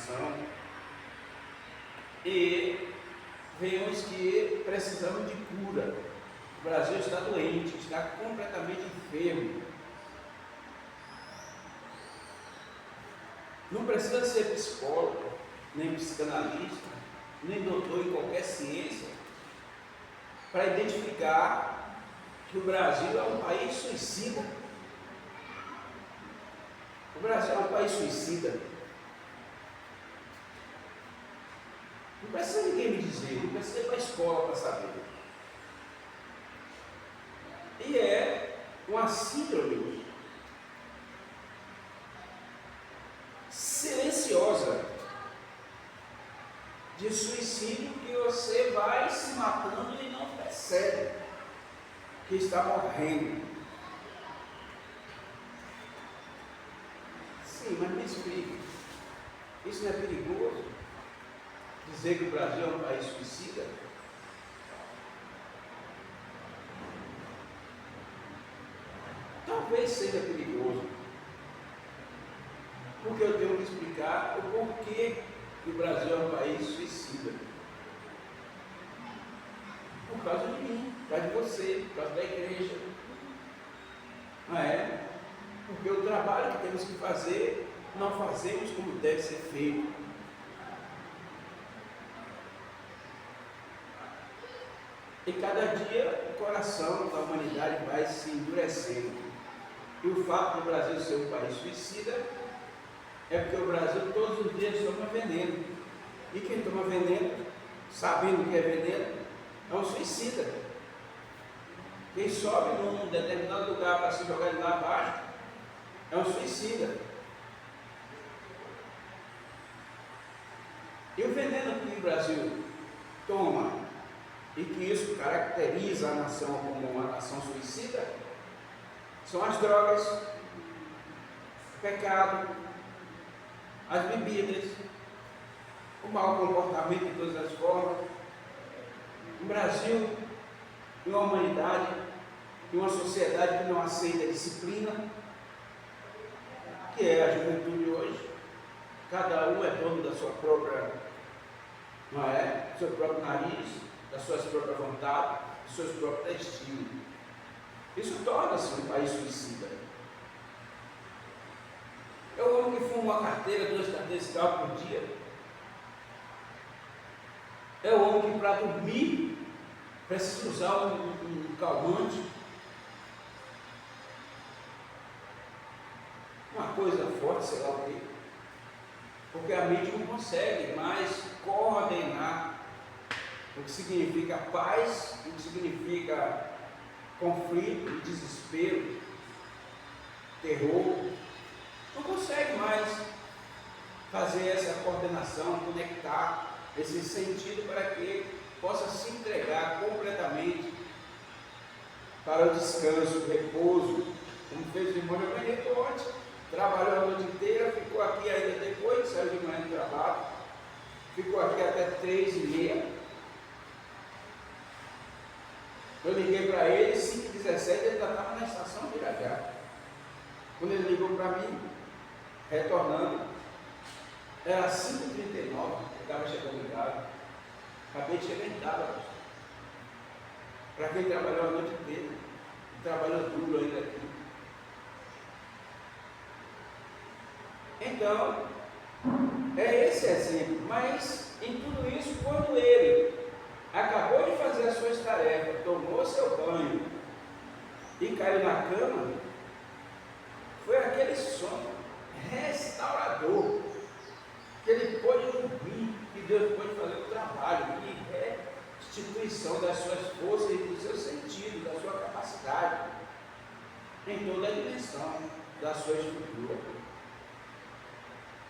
nação e vemos que precisamos de cura. O Brasil está doente, está completamente enfermo. Não precisa ser psicólogo, nem psicanalista, nem doutor em qualquer ciência para identificar que o Brasil é um país suicida. O Brasil é um país suicida. Não precisa ninguém me dizer, não precisa ir para a escola para saber. E é uma síndrome silenciosa de suicídio que você vai se matando e não percebe que está morrendo. Sim, mas me explique, isso não é perigoso? Dizer que o Brasil é um país suicida? Talvez seja perigoso, porque eu tenho que explicar o porquê que o Brasil é um país suicida. Por causa de mim, por causa de você, por causa da igreja. Não é? Porque o trabalho que temos que fazer, não fazemos como deve ser feito. E cada dia o coração da humanidade vai se endurecendo. E o fato do Brasil ser um país suicida é porque o Brasil todos os dias toma veneno. E quem toma veneno, sabendo que é veneno, é um suicida. Quem sobe num determinado lugar para se jogar de lá abaixo, é um suicida. E o veneno que o Brasil toma, e que isso caracteriza a nação como uma nação suicida, são as drogas, o pecado, as bebidas, o mau comportamento de todas as formas. O Brasil, uma humanidade, e uma sociedade que não aceita a disciplina, que é a juventude hoje. Cada um é dono da sua própria, não é? Do seu próprio nariz, das suas próprias vontades, dos seus próprios destinos. Isso torna-se um país suicida. É o homem que fuma uma carteira, 2 carteiras de cigarro por dia. É o homem que, para dormir, precisa usar um calmante. Uma coisa forte, sei lá o quê. Porque a mente não consegue mais coordenar o que significa paz, o que significa conflito, desespero, terror. Não consegue mais fazer essa coordenação, conectar esse sentido para que possa se entregar completamente para o descanso, o repouso, como fez o irmão Benedito ontem. Trabalhou a noite inteira, ficou aqui ainda depois, saiu de manhã do trabalho, ficou aqui até 3h30. Eu liguei para ele, 5h17, ele já estava na estação de Irajá. Quando ele ligou para mim, retornando, era 5h39, eu estava chegando em casa. Acabei de chegar em casa. Para quem trabalhou a noite inteira, trabalhou duro ainda aqui. Então, é esse exemplo. Mas, em tudo isso, quando ele acabou de fazer as suas tarefas, tomou seu banho e caiu na cama, foi aquele sono restaurador que ele pôde dormir, que Deus pôde fazer o trabalho de restituição das suas forças e do seu sentido, da sua capacidade, em toda a dimensão da sua estrutura.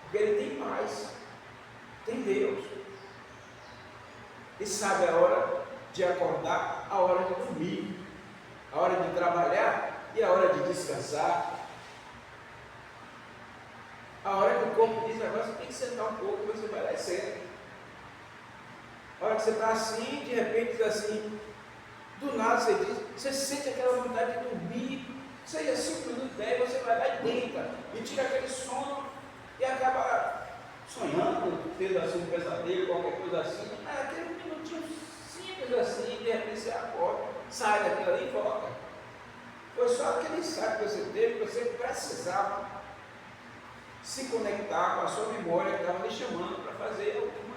Porque ele tem paz, tem Deus, e sabe a hora de acordar, a hora de dormir, a hora de trabalhar e a hora de descansar. A hora que o corpo diz, agora você tem que sentar um pouco, você vai lá e senta. A hora que você está assim, de repente diz assim, do nada você diz, você sente aquela vontade de dormir, seja 5 minutos, 10, você vai lá e deita, e tira aquele sono, e acaba sonhando, sonhando, tendo assim um pesadelo, qualquer coisa assim, mas aquele minutinho simples assim, de repente você acorda, sai daquilo ali e volta. Foi só aquele insight que você teve, que você precisava se conectar com a sua memória que estava lhe chamando para fazer algum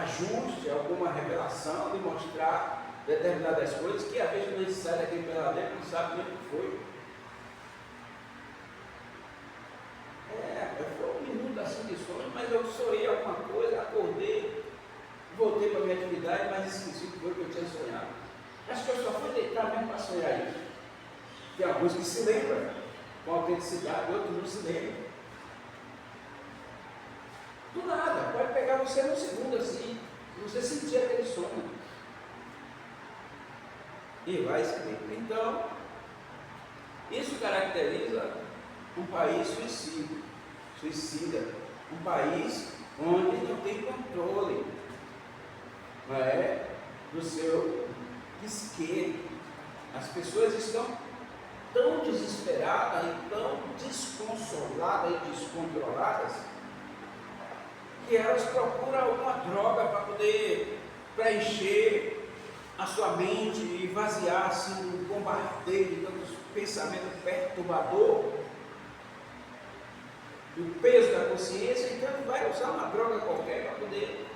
ajuste, alguma revelação, de mostrar determinadas coisas que às vezes a gente sai daquele pesadelo não sabe nem o que foi. Foi um minuto assim de sonho, mas eu sonhei alguma coisa, acordei, voltei para a minha atividade, mas esqueci o que foi que eu tinha sonhado. Acho que eu só fui deitar mesmo para sonhar isso. Tem alguns que se lembram com autenticidade, outros não se lembram. Do nada, pode pegar você num segundo assim, você sentir aquele sonho. E vai se lembrar. Então, isso caracteriza um país suicida, um país onde não tem controle, não é, do seu psique. As pessoas estão tão desesperadas e tão desconsoladas e descontroladas que elas procuram alguma droga para poder preencher a sua mente e vaziar-se um bombardeio de tantos pensamentos perturbadores, do peso da consciência. Então ele vai usar uma droga qualquer para poder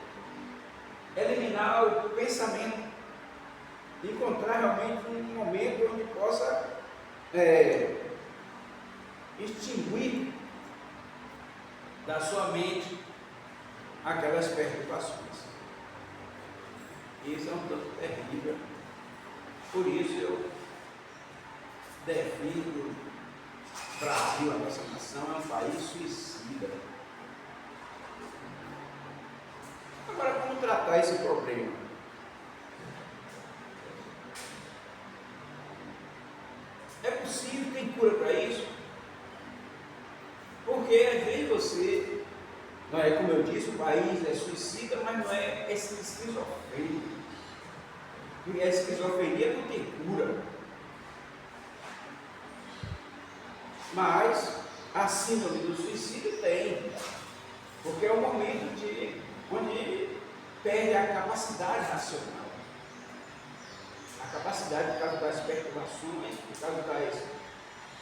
eliminar o pensamento, encontrar realmente um momento onde possa extinguir da sua mente aquelas perturbações. Isso é um tanto terrível. Por isso eu defino o Brasil, a nossa nação, é um país suicida. Agora, como tratar esse problema? É possível, tem cura para isso? Porque às vezes você, não é, como eu disse, o país é suicida, mas não é esquizofrênico. E a esquizofrenia não tem cura. Mas a síndrome do suicídio tem. Porque é um momento onde perde a capacidade racional. A capacidade por causa das perturbações, por causa das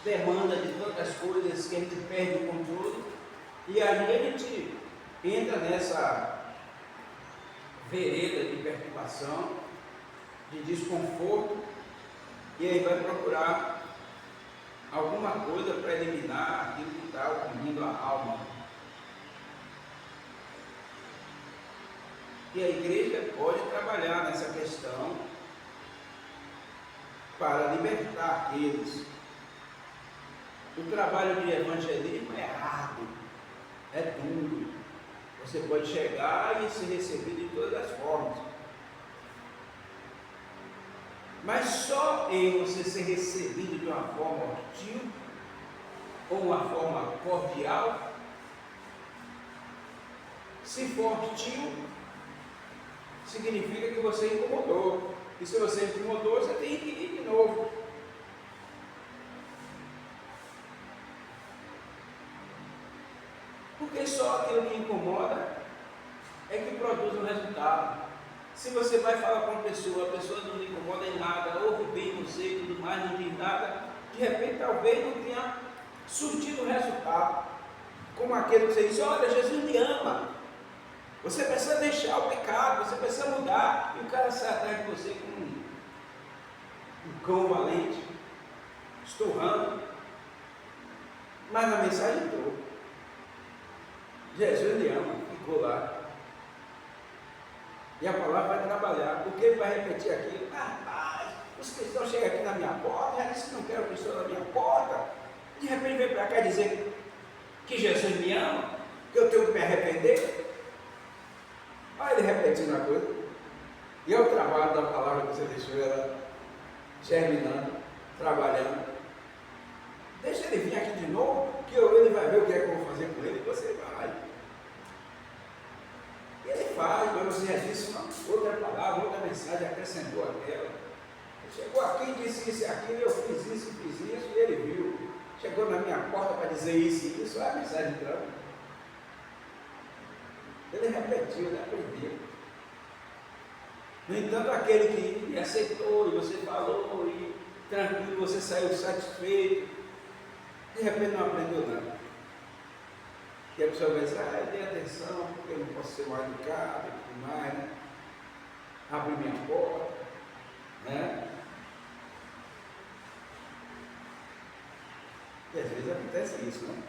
demandas de tantas coisas que a gente perde o controle. E aí a gente entra nessa vereda de perturbação, de desconforto, e aí vai procurar alguma coisa para eliminar aquilo que está oprimindo a alma. E a igreja pode trabalhar nessa questão para libertar aqueles. O trabalho de evangelismo é árduo, é duro. Você pode chegar e ser recebido de todas as formas. Mas só em você ser recebido de uma forma hostil ou uma forma cordial, se for hostil, significa que você incomodou. E se você incomodou, você tem que ir de novo. Porque só aquilo que incomoda é que produz um resultado. Se você vai falar com a pessoa não lhe incomoda em nada, ouve bem você e tudo mais, não diz nada, de repente talvez não tenha surtido um resultado. Como aquele que você diz, olha, Jesus me ama. Você precisa deixar o pecado, você precisa mudar. E o cara sai atrás de você com um cão valente, esturrando. Mas a mensagem entrou. Jesus lhe ama, ficou lá. E a palavra vai trabalhar, porque ele vai repetir aquilo. Rapaz, os cristãos chegam aqui na minha porta, já disse que não quero cristão na minha porta. De repente vem para cá dizer que Jesus me ama, que eu tenho que me arrepender. Olha ele repetindo a coisa. E é o trabalho da palavra que você deixou ela germinando, trabalhando. Deixa ele vir aqui de novo, que ele vai ver o que é que eu vou fazer com ele, e você vai. E ele faz, mas você já disse uma outra palavra, outra mensagem, acrescentou aquela. Ele chegou aqui e disse isso e aquilo, eu fiz isso, e ele viu. Chegou na minha porta para dizer isso e isso, a mensagem entrando. Ele repetiu, ele aprendeu. No entanto, aquele que aceitou e você falou e tranquilo, você saiu satisfeito, de repente não aprendeu nada. E a pessoa vai dizer, eu dei atenção, porque eu não posso ser mal educado e tudo mais, né? Abri minha porta, né? E às vezes acontece isso, né?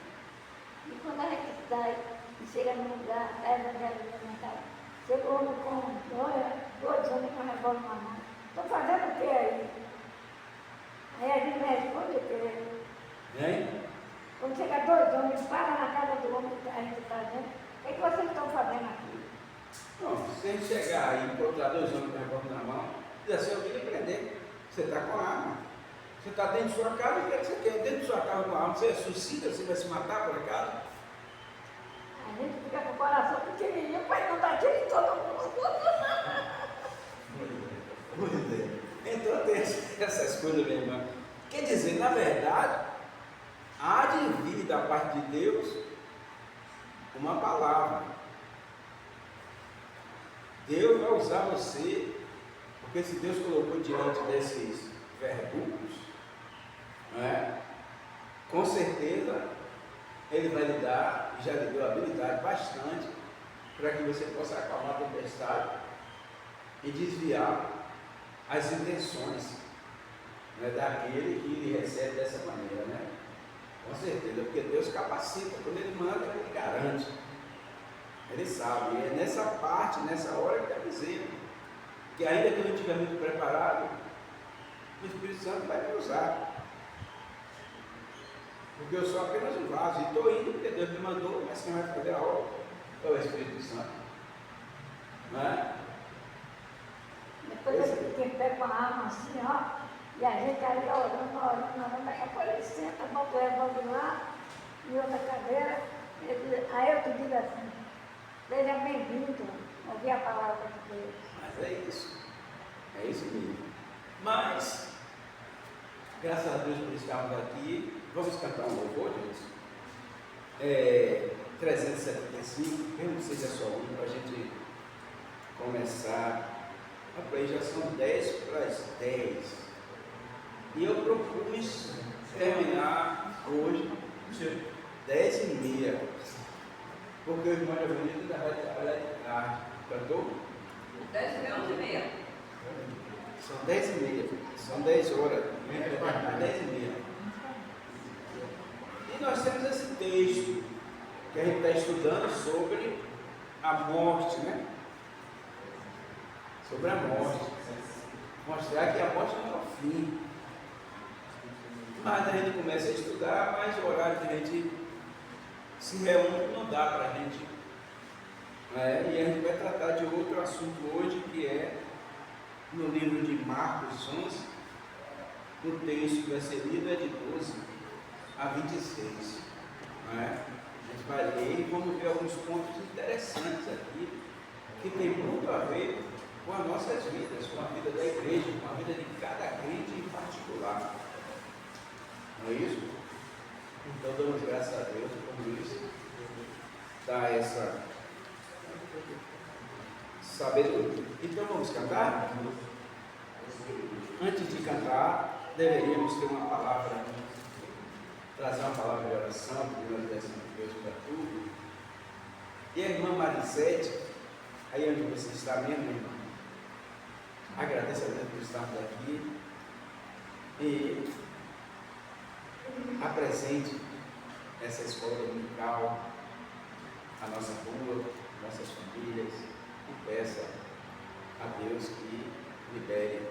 E quando a gente sai e chega num lugar, a evangelista na casa, chegou com dois homens com a revólver na mão. Estou fazendo o que aí? Aí a gente responde o quê? Hein? Quando chega dois homens, para na casa do homem que a gente está fazendo, o que vocês estão fazendo aqui? Não, se a gente chegar e encontrar dois homens com a revólver na mão, diz assim, eu queria prender. Você está com a arma. Você está dentro de sua casa, o que é que você quer? Dentro de sua casa com a arma, você é suicida, você vai se matar por acaso? A gente fica com o coração pequenininho para não dar tiro em todo mundo. Pois é. Então tem essas coisas, minha irmã. Quer dizer, na verdade, há de vir da parte de Deus uma palavra. Deus vai usar você, porque se Deus colocou diante desses verbos, né, com certeza Ele vai lhe dar, e já lhe deu habilidade bastante, para que você possa acalmar a tempestade e desviar as intenções, né, daquele que lhe recebe dessa maneira, né? Com certeza, porque Deus capacita, quando Ele manda, Ele garante. Ele sabe, e é nessa parte, nessa hora que está dizendo, que ainda que eu não estiver muito preparado, o Espírito Santo vai me usar. Porque eu sou apenas um vaso, e estou indo porque Deus me mandou, mas quem vai fazer a obra é o Espírito Santo. Não é? Depois ele pega uma arma assim, ó, e a gente ali orando, daqui a pouco ele senta, bota o revólver lá, e outra cadeira, aí eu te digo assim, seja bem-vindo, ouvir a palavra de Deus. Mas é isso mesmo. Mas, graças a Deus por estarmos aqui, vamos cantar um louvor, gente? 375, mesmo que seja só um, para a gente começar. Rapaz, já são 10 para as 10. E eu propus terminar hoje 10h30. Porque o irmão Evangelista ainda vai trabalhar de tarde. Cantou? 10h30. São 10h30. São 10 horas. 10h30. E nós temos esse texto que a gente está estudando sobre a morte, né? Sobre a morte. Mostrar que a morte não é o fim. Mas a gente começa a estudar, mas o horário que a gente se reúne não dá para a gente. E a gente vai tratar de outro assunto hoje, que é no livro de Marcos 11, o texto que vai ser lido é de 12 a 26. A gente vai ler e vamos ver alguns pontos interessantes aqui, que tem muito a ver com as nossas vidas, com a vida da igreja, com a vida de cada crente em particular. Não é isso? Então damos graças a Deus por isso, dá essa sabedoria. Então vamos cantar? Antes de cantar, deveríamos ter uma palavra, trazer uma palavra de oração, porque nós dessemos Deus para tudo. E a irmã Marisete, aí onde você está mesmo, irmã? Agradeço a Deus por estarmos aqui e apresente essa escola dominical, a nossa rua, nossas famílias, e peça a Deus que libere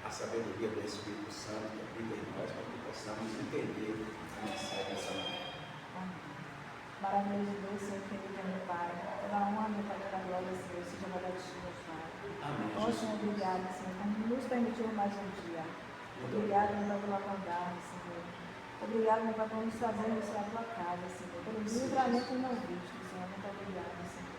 a sabedoria do Espírito Santo que habita em nós, para que possamos entender a mensagem dessa manhã. Maravilhoso Deus, Senhor querido, meu Pai, toda honra, toda glória, Senhor, seja agradecido, Pai. Amém. Ó Senhor, obrigado, Senhor, por nos permitir mais um dia. Obrigado, meu Pai, pela bondade, Senhor. Obrigado, meu Pai, por nos trazermos à tua casa, Senhor, pelo livramento não visto, Senhor. Muito obrigado, Senhor.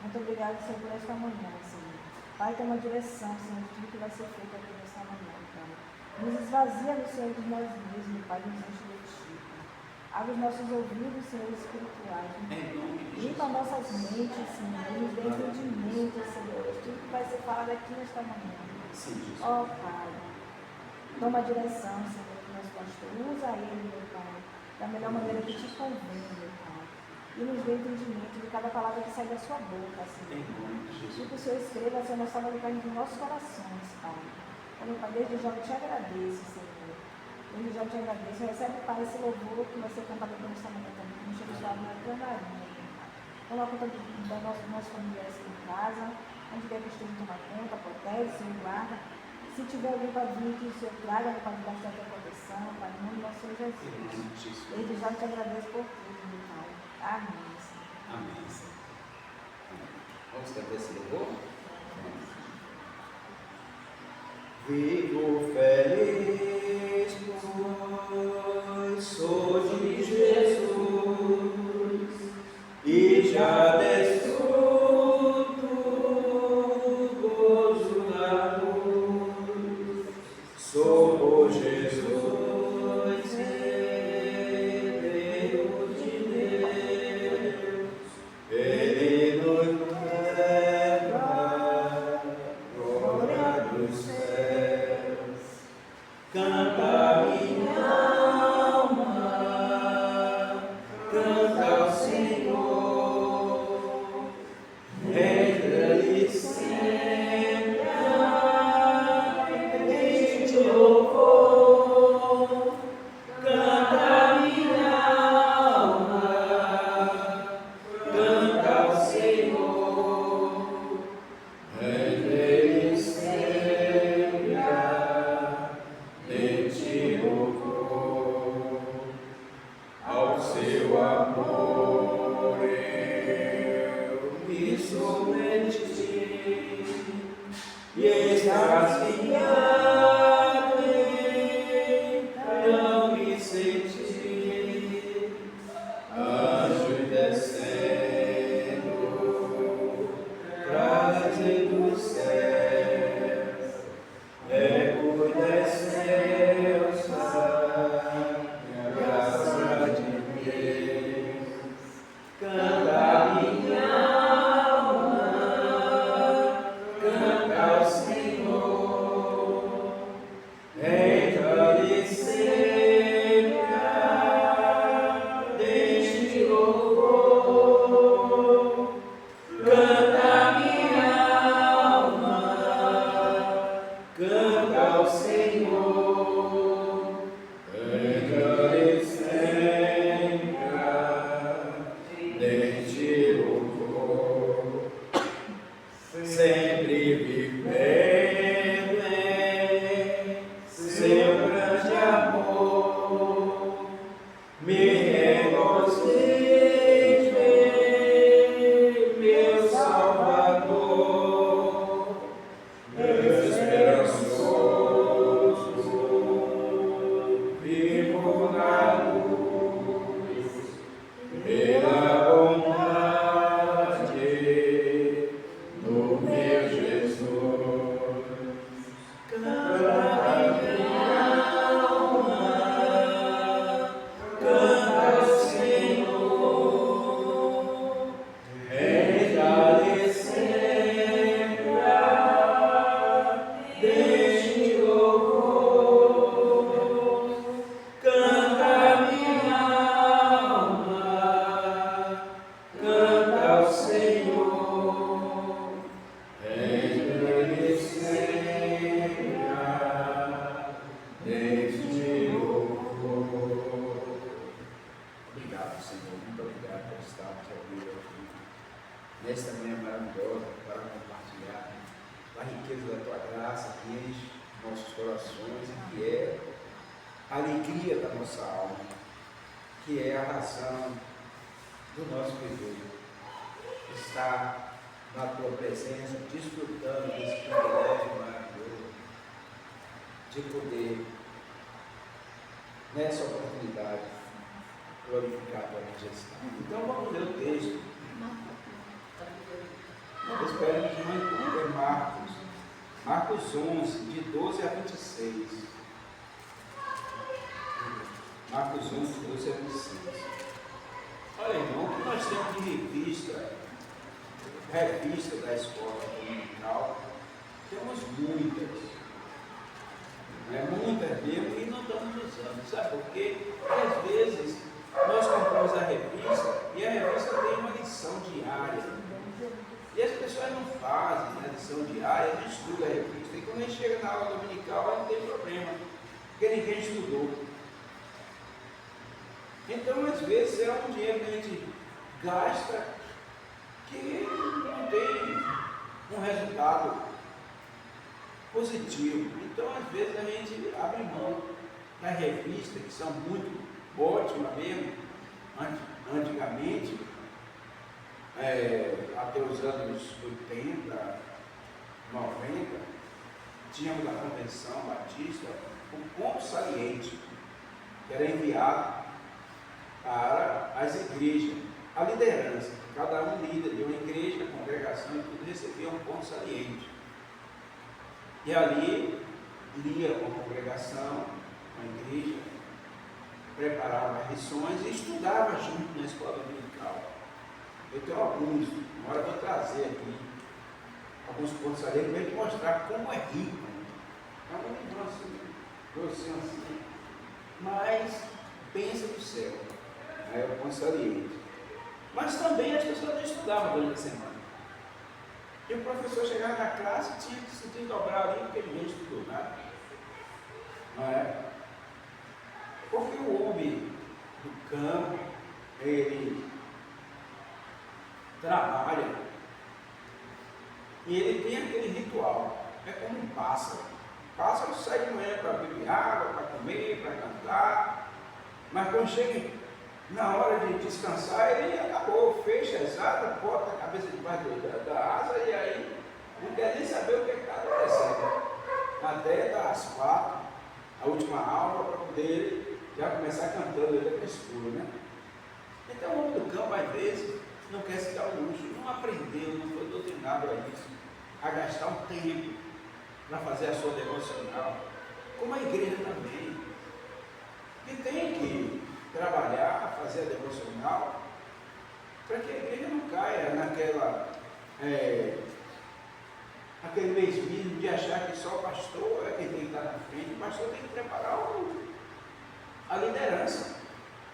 Muito obrigado, Senhor, por esta manhã, Senhor. Pai, tem uma direção, Senhor, de tudo que vai ser feito aqui nesta manhã, Pai. Nos esvazia, Senhor, de nós mesmos, Pai, nos enche de ti, Pai. Abre os nossos ouvidos, Senhor, espirituais. Em nome de Limpa Jesus. nossas mentes, Senhor. Nos dê entendimento, Senhor. Tudo que vai ser falado aqui nesta manhã. Sim, Jesus. Ó Pai, toma a direção, Senhor, do nosso pastor. Usa ele, meu Pai, da melhor maneira que te convém, meu Pai. E nos dê entendimento de cada palavra que sai da sua boca, Senhor. Em nome de E Jesus. que o Senhor escreva, Senhor, nós falamos nos nossos corações, Pai. Então, meu Pai, desde já eu te agradeço, Senhor. Desde já eu te agradeço. Recebe, Pai, esse louvor que vai ser cantado aqui nesta manhã também, que nos chega suave na tua narinha. Toma conta dos nossos familiares aqui em casa, onde quer que esteja, toma conta, protege, Senhor, guarda. Se tiver alguém para vir, que o Senhor traga, meu Pai, debaixo da tua proteção, Pai, em nome do nosso Senhor Em Jesus. nome de Jesus. Desde já eu te agradeço por tudo, meu Pai. Amém, Senhor. Amém. Vamos cantar esse louvor? Vivo feliz, pois sou de Jesus e já desfruto do gozo da luz. Sou por Jesus, herdeiro de Deus, Ele nos leva glória dos céus. Canta minha alma, canta ao Senhor, rende-lhe sempre ardente louvor. Canta minha alma, canta ao Senhor, rende-lhe sempre ardente louvor. Ao seu amor eu me submeti e extasiado então me senti, anjos descendo, trazendo os céus, eco desceu, graça de Deus. Canta minha alma, canta ao Senhor, entra-lhe sempre ardente louvor. Canta minha alma, canta ao Senhor, entra-lhe sempre ardente louvor. Sempre vivendo em seu grande amor, me regozijo em meu Salvador, esperançoso, vivo na luz, pela bondade do meu Jesus. Canta minha alma, canta ao Senhor, entra-lhe sempre ardente louvor. Canta minha alma, canta ao Senhor, entra-lhe sempre ardente louvor. Obrigado, Senhor, muito obrigado por estarmos reunidos aqui nesta manhã maravilhosa para compartilhar a riqueza da tua graça que enche nossos corações e que é a alegria da nossa alma, que é a razão do nosso viver. Estar na tua presença, desfrutando desse privilégio maravilhoso de poder, nessa oportunidade, glorificar a tua majestade. Então vamos ler o texto. Esperamos muito ler Marcos 11, de 12 a 26. Marcos 11, de 12 a 26. nós temos de revista da escola dominical? Temos muitas. Muitas mesmo, e não estamos usando. Sabe por quê? Porque às vezes nós compramos a revista e a revista tem uma lição diária. E as pessoas não fazem a lição diária, não estudam a revista. E quando a gente chega na aula dominical, não tem problema, porque ninguém estudou. Então, às vezes, é um dinheiro que a gente gasta que não tem um resultado positivo. Então, às vezes, a gente abre mão da revista, que são muito ótimas mesmo, antigamente, até os anos 80, 90, tínhamos a Convenção Batista, um ponto saliente, que era enviado para as igrejas, a liderança, cada um líder de uma igreja, congregação e tudo recebia um ponto saliente. E ali lia com a congregação, com a igreja, preparava as lições e estudava junto na escola dominical. Eu tenho alguns, agora vou trazer aqui alguns pontos salientes para te mostrar como é rico. É um livro assim, grossinho assim, mas pensa do céu. É o ponto saliente. Mas também as pessoas não estudavam durante a semana. E o professor chegava na classe e tinha que se desdobrar ali porque ninguém estudou nada. Não é? Porque o homem do campo, ele trabalha e ele tem aquele ritual. É como um pássaro. O pássaro sai de manhã para beber água, para comer, para cantar, mas quando chega na hora de descansar, ele acabou, fecha as asas, bota a cabeça debaixo da asa e aí não quer nem saber o que está acontecendo. Até das 4, a última aula, para poder já começar cantando ele é escuro, né? Então o homem do campo, às vezes, não quer se dar o luxo, não aprendeu, não foi doutrinado a isso, a gastar um tempo para fazer a sua devocional, como a igreja também, que tem que trabalhar, fazer a devocional, para que a igreja não caia aquele mesmo de achar que só o pastor é quem tem que estar na frente. O pastor tem que preparar a liderança,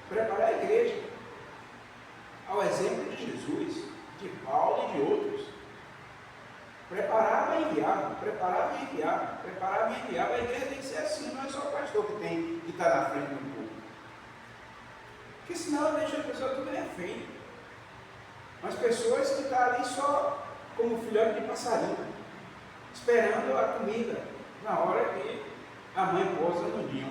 preparar a igreja, ao exemplo de Jesus, de Paulo e de outros. Preparava e enviava, preparava e enviava, preparava e enviava. A igreja tem que ser assim, não é só o pastor que tem que estar na frente do povo. Porque senão deixa a pessoa tudo refém. Mas pessoas que estão ali só como filhote de passarinho, esperando a comida na hora que a mãe pousa no ninho.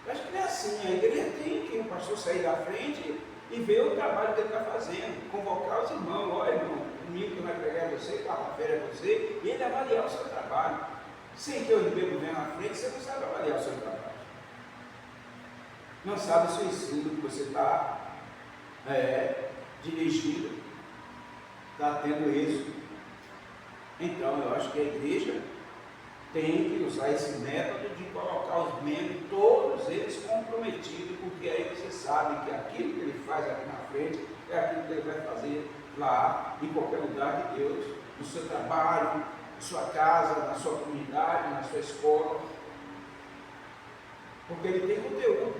Eu acho que não é assim. A igreja tem que o pastor sair da frente e ver o trabalho que ele está fazendo, convocar os irmãos, olha irmão, domingo que vai pregar você, quarta-feira é você, e ele avaliar o seu trabalho. Sem que o irmão venha na frente, você não sabe avaliar o seu trabalho. Não sabe se o ensino que você está dirigindo está tendo êxito. Então, eu acho que a igreja tem que usar esse método de colocar os membros, todos eles comprometidos, porque aí você sabe que aquilo que ele faz aqui na frente é aquilo que ele vai fazer lá, em qualquer lugar de Deus, no seu trabalho, na sua casa, na sua comunidade, na sua escola. Porque ele tem conteúdo,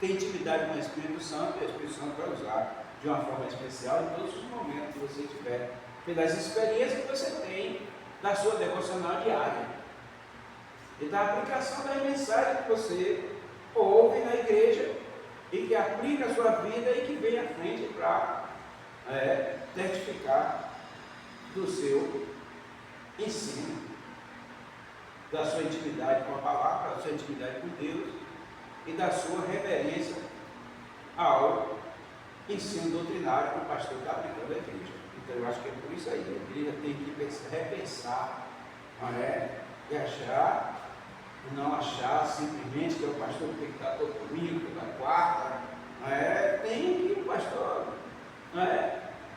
tem intimidade com o Espírito Santo, e o Espírito Santo vai usar de uma forma especial em todos os momentos que você tiver, pelas experiências que você tem da sua devocional diária e da aplicação das mensagens que você ouve na igreja e que aplica a sua vida e que vem à frente para testificar do seu ensino, da sua intimidade com a palavra, da sua intimidade com Deus e da sua reverência ao ensino doutrinário que o pastor está aplicando à igreja. Então eu acho que é por isso aí, a igreja tem que repensar, e achar, e não achar simplesmente que é o pastor que tem que estar todo domingo, toda quarta, tem que o pastor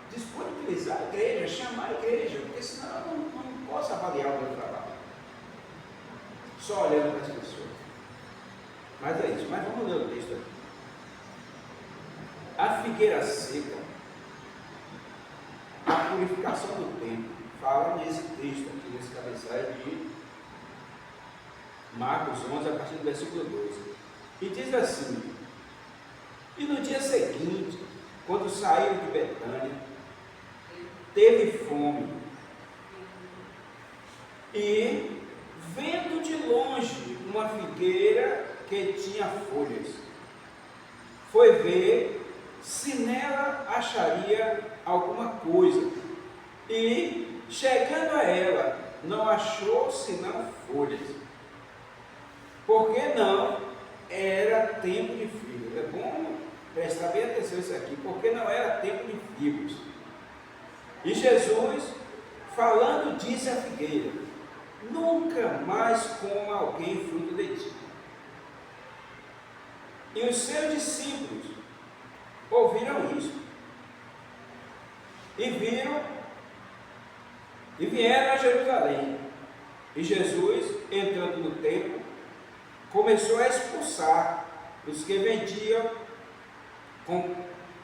disponibilizar a igreja, chamar a igreja, porque senão eu não posso avaliar o meu trabalho, só olhando para as pessoas. Mas é isso, mas vamos ler o texto aqui. A figueira seca purificação do templo. Fala nesse texto aqui, nesse cabeçalho de Marcos 11, a partir do versículo 12. E diz assim: e no dia seguinte, quando saíram de Betânia, teve fome. E, vendo de longe uma figueira que tinha folhas, foi ver se nela acharia alguma coisa. E, chegando a ela, não achou senão folhas, porque não era tempo de figos. É bom prestar bem atenção nisso aqui, porque não era tempo de figos. E Jesus, falando, disse à figueira: nunca mais coma alguém fruto de ti. E os seus discípulos ouviram isso, e vieram a Jerusalém. E Jesus, entrando no templo, começou a expulsar os que vendiam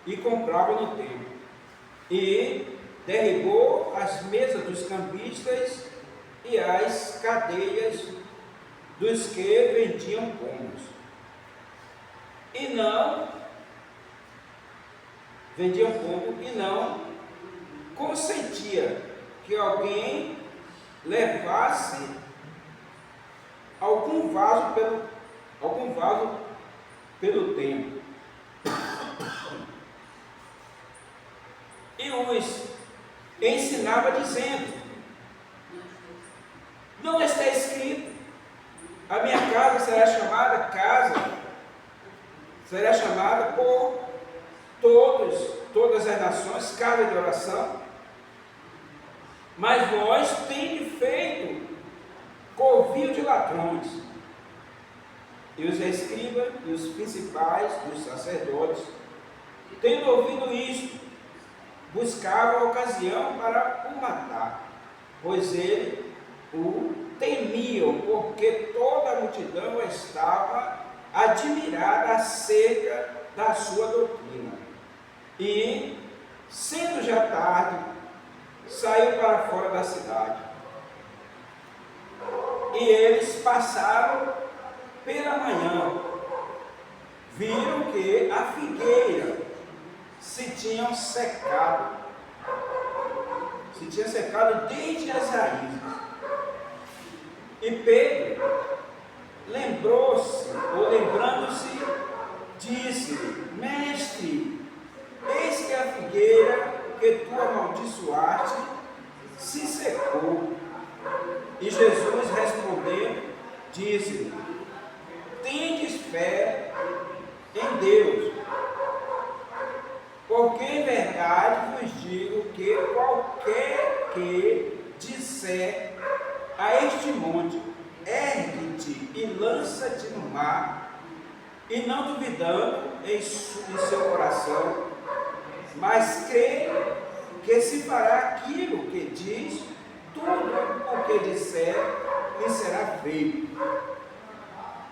e compravam no templo, e derribou as mesas dos cambistas e as cadeias dos que vendiam pombos, e não consentia que alguém levasse algum vaso pelo templo. E os ensinava dizendo: não está escrito, a minha casa será chamada por todas as nações, casa de oração, mas vós tendes feito covil de ladrões. E os escribas e os principais dos sacerdotes, tendo ouvido isto, buscavam ocasião para o matar, pois ele o temiam, porque toda a multidão estava admirada acerca da sua doutrina. E, sendo já tarde, saiu para fora da cidade. E eles passaram pela manhã, viram que a figueira se tinha secado desde as raízes. E Pedro lembrando-se, disse-lhe: mestre, eis que a figueira que tu amaldiçoaste se secou. E Jesus, respondendo, disse-lhe: tendes fé em Deus, porque em verdade vos digo que qualquer que disser a este monte: ergue-te e lança-te no mar, e não duvidando em seu coração, mas crê que se fará aquilo que diz, tudo o que disser lhe será feito.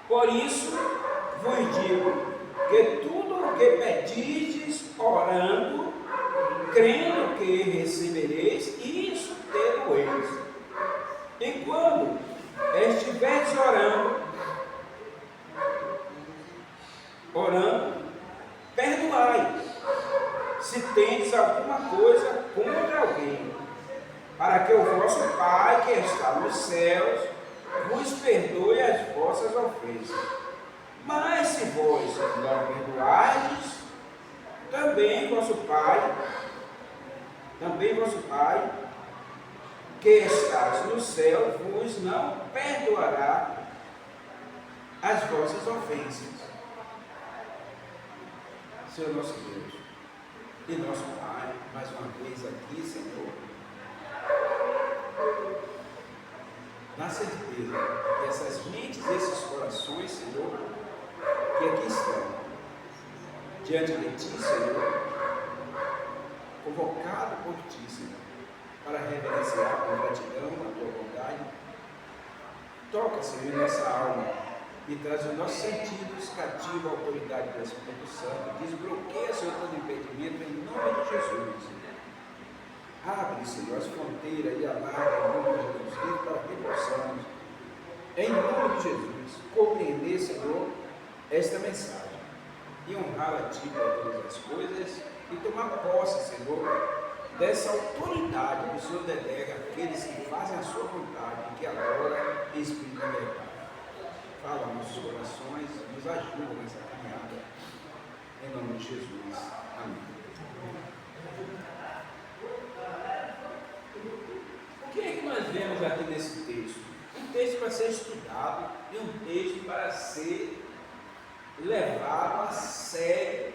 Por isso vos digo que tudo o que pedirdes orando, crendo que recebereis, isso tê-lo-eis. E quando estiveres orando, perdoai, se tendes alguma coisa contra alguém, para que o vosso Pai que está nos céus vos perdoe as vossas ofensas. Mas se vós não perdoardes, também vosso Pai que estás no céu vos não perdoará as vossas ofensas. Senhor nosso Deus e nosso Pai, mais uma vez aqui, Senhor, na certeza que essas mentes e esses corações, Senhor, que aqui estão diante de Ti, Senhor, convocado por Ti, Senhor, para reverenciar com gratidão a Tua bondade. Toca, Senhor, nessa alma e traz os nossos sentidos cativos à autoridade do Espírito Santo. Desbloqueia, Senhor, todo impedimento em nome de Jesus. Abre, Senhor, as fronteiras e alarga em nome de Jesus, para que possamos, em nome de Jesus, compreender, Senhor, esta mensagem e honrar a Ti para todas as coisas e tomar posse, Senhor, dessa autoridade que o Senhor delega àqueles que fazem a Sua vontade e que adoram em espírito e verdade. Fala nossos corações, nos ajuda nessa caminhada, em nome de Jesus. Amém. O que é que nós vemos aqui nesse texto? Um texto para ser estudado e um texto para ser levado a sério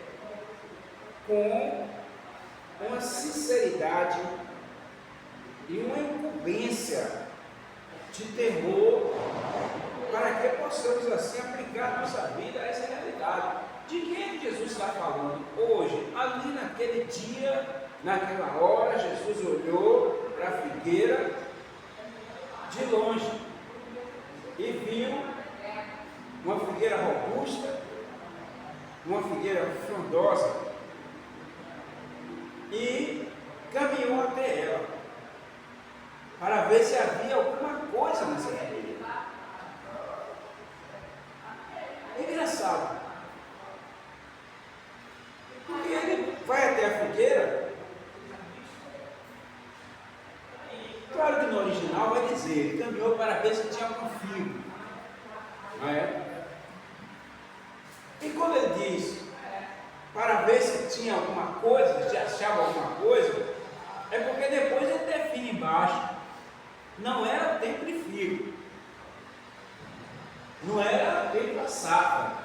com uma sinceridade e uma incumbência de temor para que possamos assim aplicar a nossa vida a essa realidade. De quem é que Jesus está falando? Hoje, ali naquele dia, naquela hora, Jesus olhou para a figueira de longe e viu uma figueira robusta, uma figueira frondosa, e caminhou até ela para ver se havia alguma coisa nessa figueira. É engraçado, porque ele vai até a figueira. Claro que no original vai dizer, ele caminhou para ver se tinha algum figo, não é? E quando ele diz para ver se tinha alguma coisa, se achava alguma coisa, é porque depois ele define embaixo, não era tempo de figo, não era tempo da safra,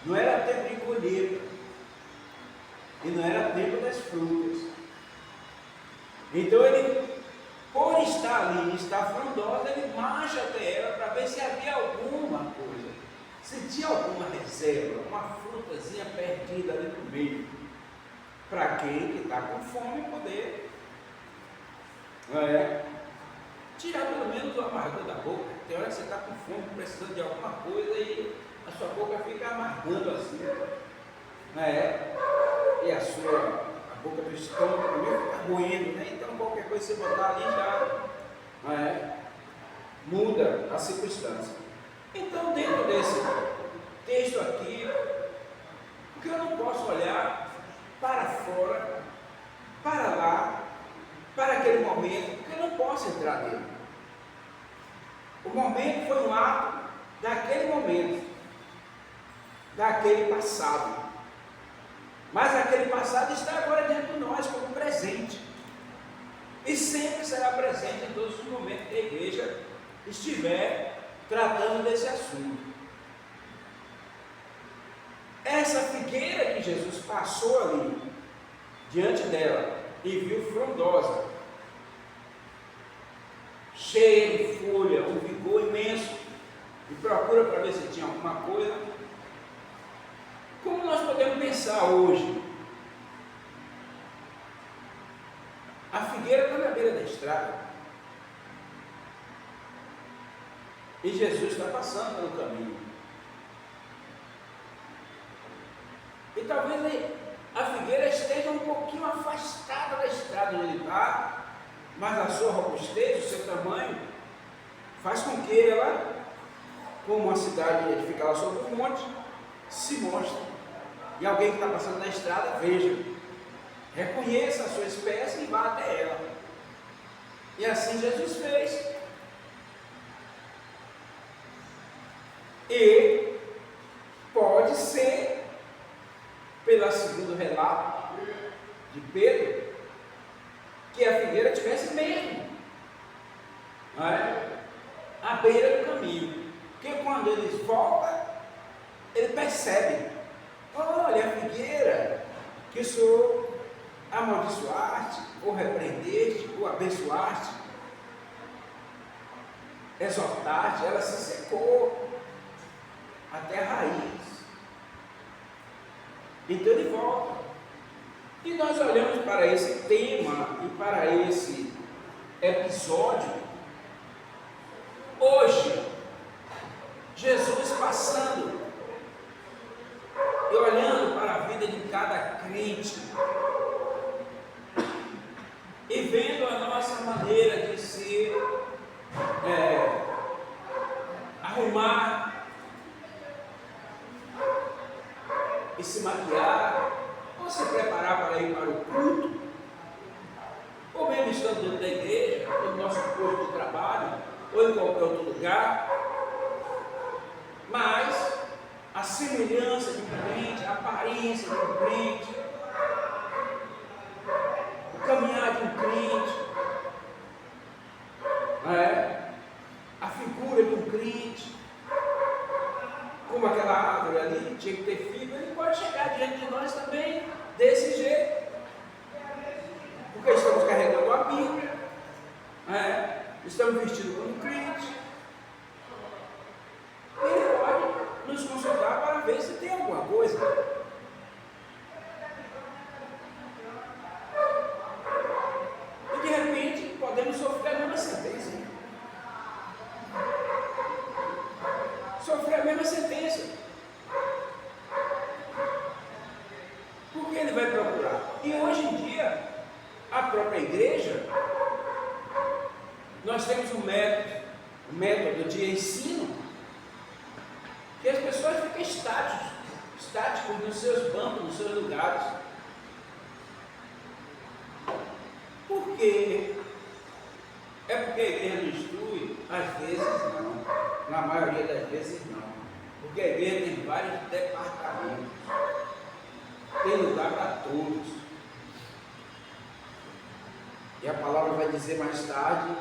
não era tempo de colheita, e não era tempo das frutas. Então ele, por estar ali, estar frondosa, ele marcha até ela para ver se havia alguma coisa, se tinha alguma reserva, uma frutazinha perdida ali no meio, para quem que está com fome poder tirar pelo menos o amargor da boca. Tem hora que você está com fome, precisando de alguma coisa e a sua boca fica amargando assim, e a boca do estômago também fica roendo, né? Então qualquer coisa que você botar ali já muda a circunstância. Então, dentro desse texto aqui, porque eu não posso olhar para fora, para lá, para aquele momento, porque eu não posso entrar nele. O momento foi um ato daquele momento, daquele passado. Mas aquele passado está agora dentro de nós como presente. E sempre será presente em todos os momentos que a igreja estiver tratando desse assunto. Essa figueira que Jesus passou ali, diante dela, e viu frondosa, cheia de folha, um vigor imenso, e procura para ver se tinha alguma coisa. Como nós podemos pensar hoje? A figueira está na beira da estrada, e Jesus está passando pelo caminho. E talvez a figueira esteja um pouquinho afastada da estrada onde ele está, mas a sua robustez, o seu tamanho, faz com que ela, como uma cidade edificada sobre um monte, se mostre. E alguém que está passando na estrada, veja, reconheça a sua espécie e vá até ela. E assim Jesus fez. E pode ser, pelo segundo relato de Pedro, que a figueira tivesse mesmo à beira do caminho. Porque quando eles voltam, ele percebe: olha a figueira que o Senhor amaldiçoaste, ou repreendeste, ou abençoaste, exortaste, ela se secou até a raiz. Então ele volta. E nós olhamos para esse tema e para esse episódio. Hoje, Jesus passando e olhando para a vida de cada crente, e vendo a nossa maneira de se arrumar e se maquiar, ou se preparar para ir para o culto, ou mesmo estando dentro da igreja, ou no nosso posto de trabalho, ou em qualquer outro lugar, mas a semelhança de um crente, a aparência de um crente, o caminhar de um crente, a figura de um crente, como aquela árvore ali tinha que ter figo, ele pode chegar diante de nós também desse jeito, porque estamos carregando a Bíblia, estamos vestidos como crente. Ele pode nos consultar para ver se tem alguma coisa. E de repente podemos sofrer a mesma sentença. Sofrer a mesma sentença. Porque ele vai procurar. E hoje em dia, a própria igreja, nós temos um método de ensino, que as pessoas ficam estáticos nos seus bancos, nos seus lugares. Por quê? É porque a igreja não instrui? Às vezes não. Na maioria das vezes não. Porque a igreja tem vários departamentos. Tem lugar para todos. E a palavra vai dizer mais tarde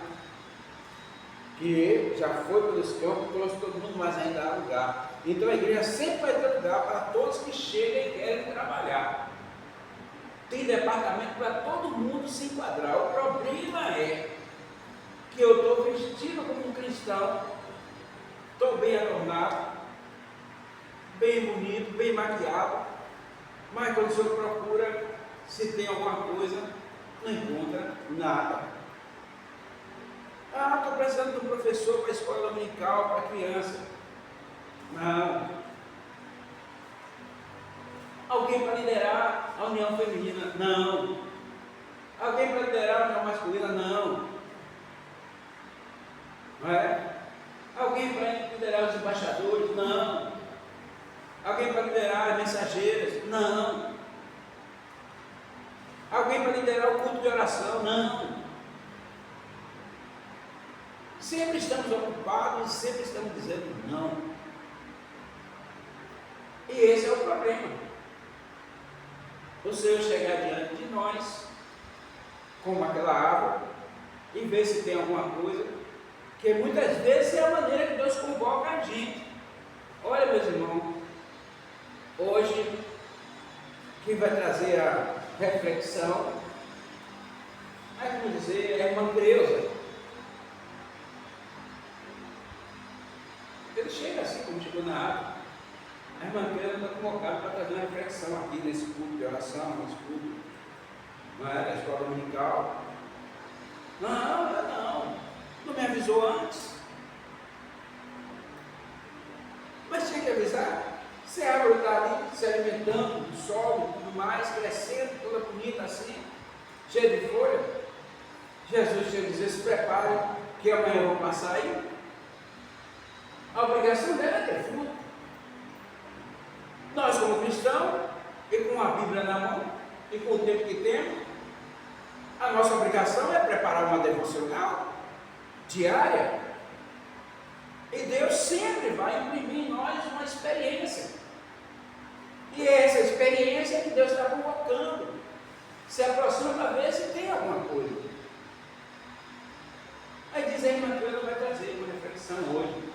que já foi pelos campos, trouxe todo mundo, mas ainda há lugar. Então a igreja sempre vai ter lugar para todos que chegam e querem trabalhar. Tem departamento para todo mundo se enquadrar. O problema é que eu estou vestido como um cristão, estou bem adornado, bem bonito, bem maquiado, mas quando o senhor procura se tem alguma coisa, não encontra nada. Estou precisando de um professor para a escola dominical, para criança. Não. Alguém para liderar a união feminina? Não. Alguém para liderar a união masculina? Não. Não é? Alguém para liderar os embaixadores? Não. Alguém para liderar as mensageiras? Não. Alguém para liderar o culto de oração? Não. Sempre estamos ocupados e sempre estamos dizendo não. E esse é o problema. O Senhor chegar diante de nós, como aquela árvore, e ver se tem alguma coisa, que muitas vezes é a maneira que Deus convoca a gente. Olha, meus irmãos, hoje, quem vai trazer a reflexão, vamos dizer, é a irmã Creuza. Ele chega assim, como chegou na água. A irmã Creuza está convocada para trazer uma reflexão aqui nesse culto de oração, nesse culto, da escola dominical. Não me avisou antes. Mas tinha que avisar. Se a árvore está ali se alimentando do sol e tudo mais, crescendo, toda bonita assim, cheia de folha, Jesus tinha que dizer: se prepare, que amanhã eu vou passar aí. A obrigação dela é ter fruto. Nós, como cristãos, e com a Bíblia na mão, e com o tempo que temos, a nossa obrigação é preparar uma devocional diária. E Deus sempre vai imprimir em nós uma experiência. E essa experiência é que Deus está convocando. Se aproxima para ver se tem alguma coisa. Aí diz a irmã que ela vai trazer uma reflexão hoje.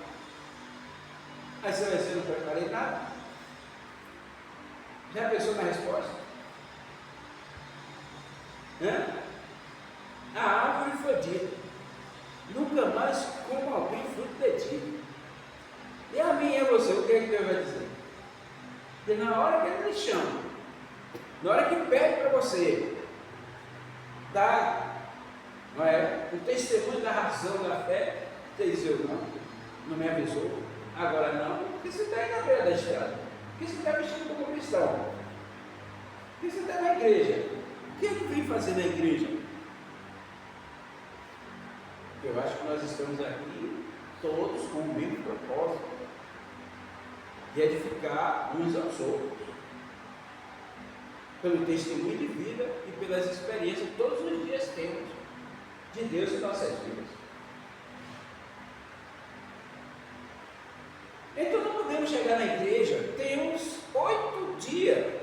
Aí você vai dizer: eu não preparei nada. Já pensou na resposta? A árvore foi dita: nunca mais coma alguém fruto de ti. E a mim e a você, o que é que Deus vai dizer? Porque na hora que Ele lhe chama, na hora que pede para você dar, não é, o testemunho da razão da fé, você diz: eu não me avisou, agora não, porque você está aí na beira da estrada, porque você está vestido como cristão, porque você está na igreja. O que ele vem fazer na igreja? Porque eu acho que nós estamos aqui todos com o mesmo propósito, de edificar uns aos outros, pelo testemunho de vida e pelas experiências que todos os dias temos de Deus em nossas vidas. Então não podemos chegar na igreja, temos 8 dias,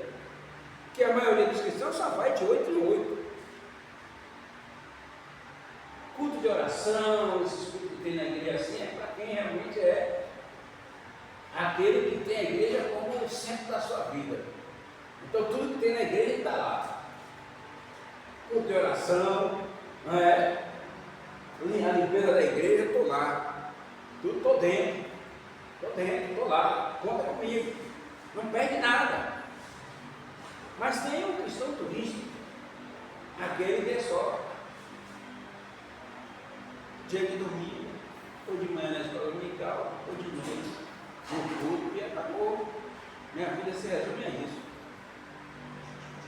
que a maioria dos cristãos só vai de 8 em 8. Culto de oração, esses cultos que tem na igreja assim, é para quem realmente é aquele que tem a igreja como o centro da sua vida. Então tudo que tem na igreja está lá. Culto de oração, não é? A limpeza da igreja, estou lá. Tudo estou dentro. Estou lá. Conta comigo. Não perde nada. Mas tem um cristão turístico, aquele que é só dia de domingo, ou de manhã na escola dominical, ou de noite no culto, e acabou. Minha vida se resume a isso.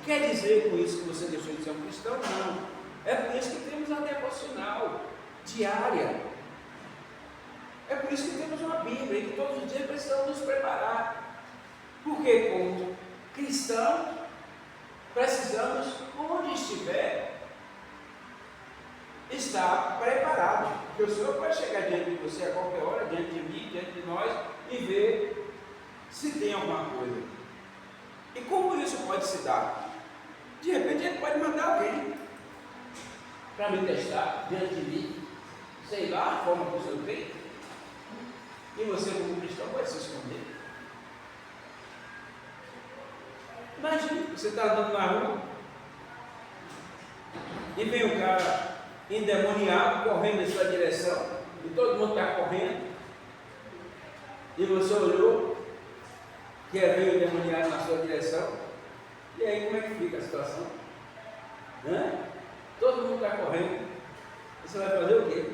Quer dizer com isso que você deixou de ser um cristão? Não. É por isso que temos a devocional diária. É por isso que temos uma Bíblia e que todos os dias precisamos nos preparar. Porque como cristão, precisamos, onde estiver, estar preparado. Porque o Senhor pode chegar diante de você a qualquer hora, diante de mim, diante de nós, e ver se tem alguma coisa. E como isso pode se dar? De repente ele pode mandar alguém para me testar diante de mim, sei lá, a forma que o Senhor tem, e você como cristão pode se esconder. Imagine, você está andando na rua e vem um cara endemoniado correndo em sua direção, e todo mundo está correndo, e você olhou, quer ver o endemoniado na sua direção, e aí como é que fica a situação? Todo mundo está correndo, você vai fazer o quê?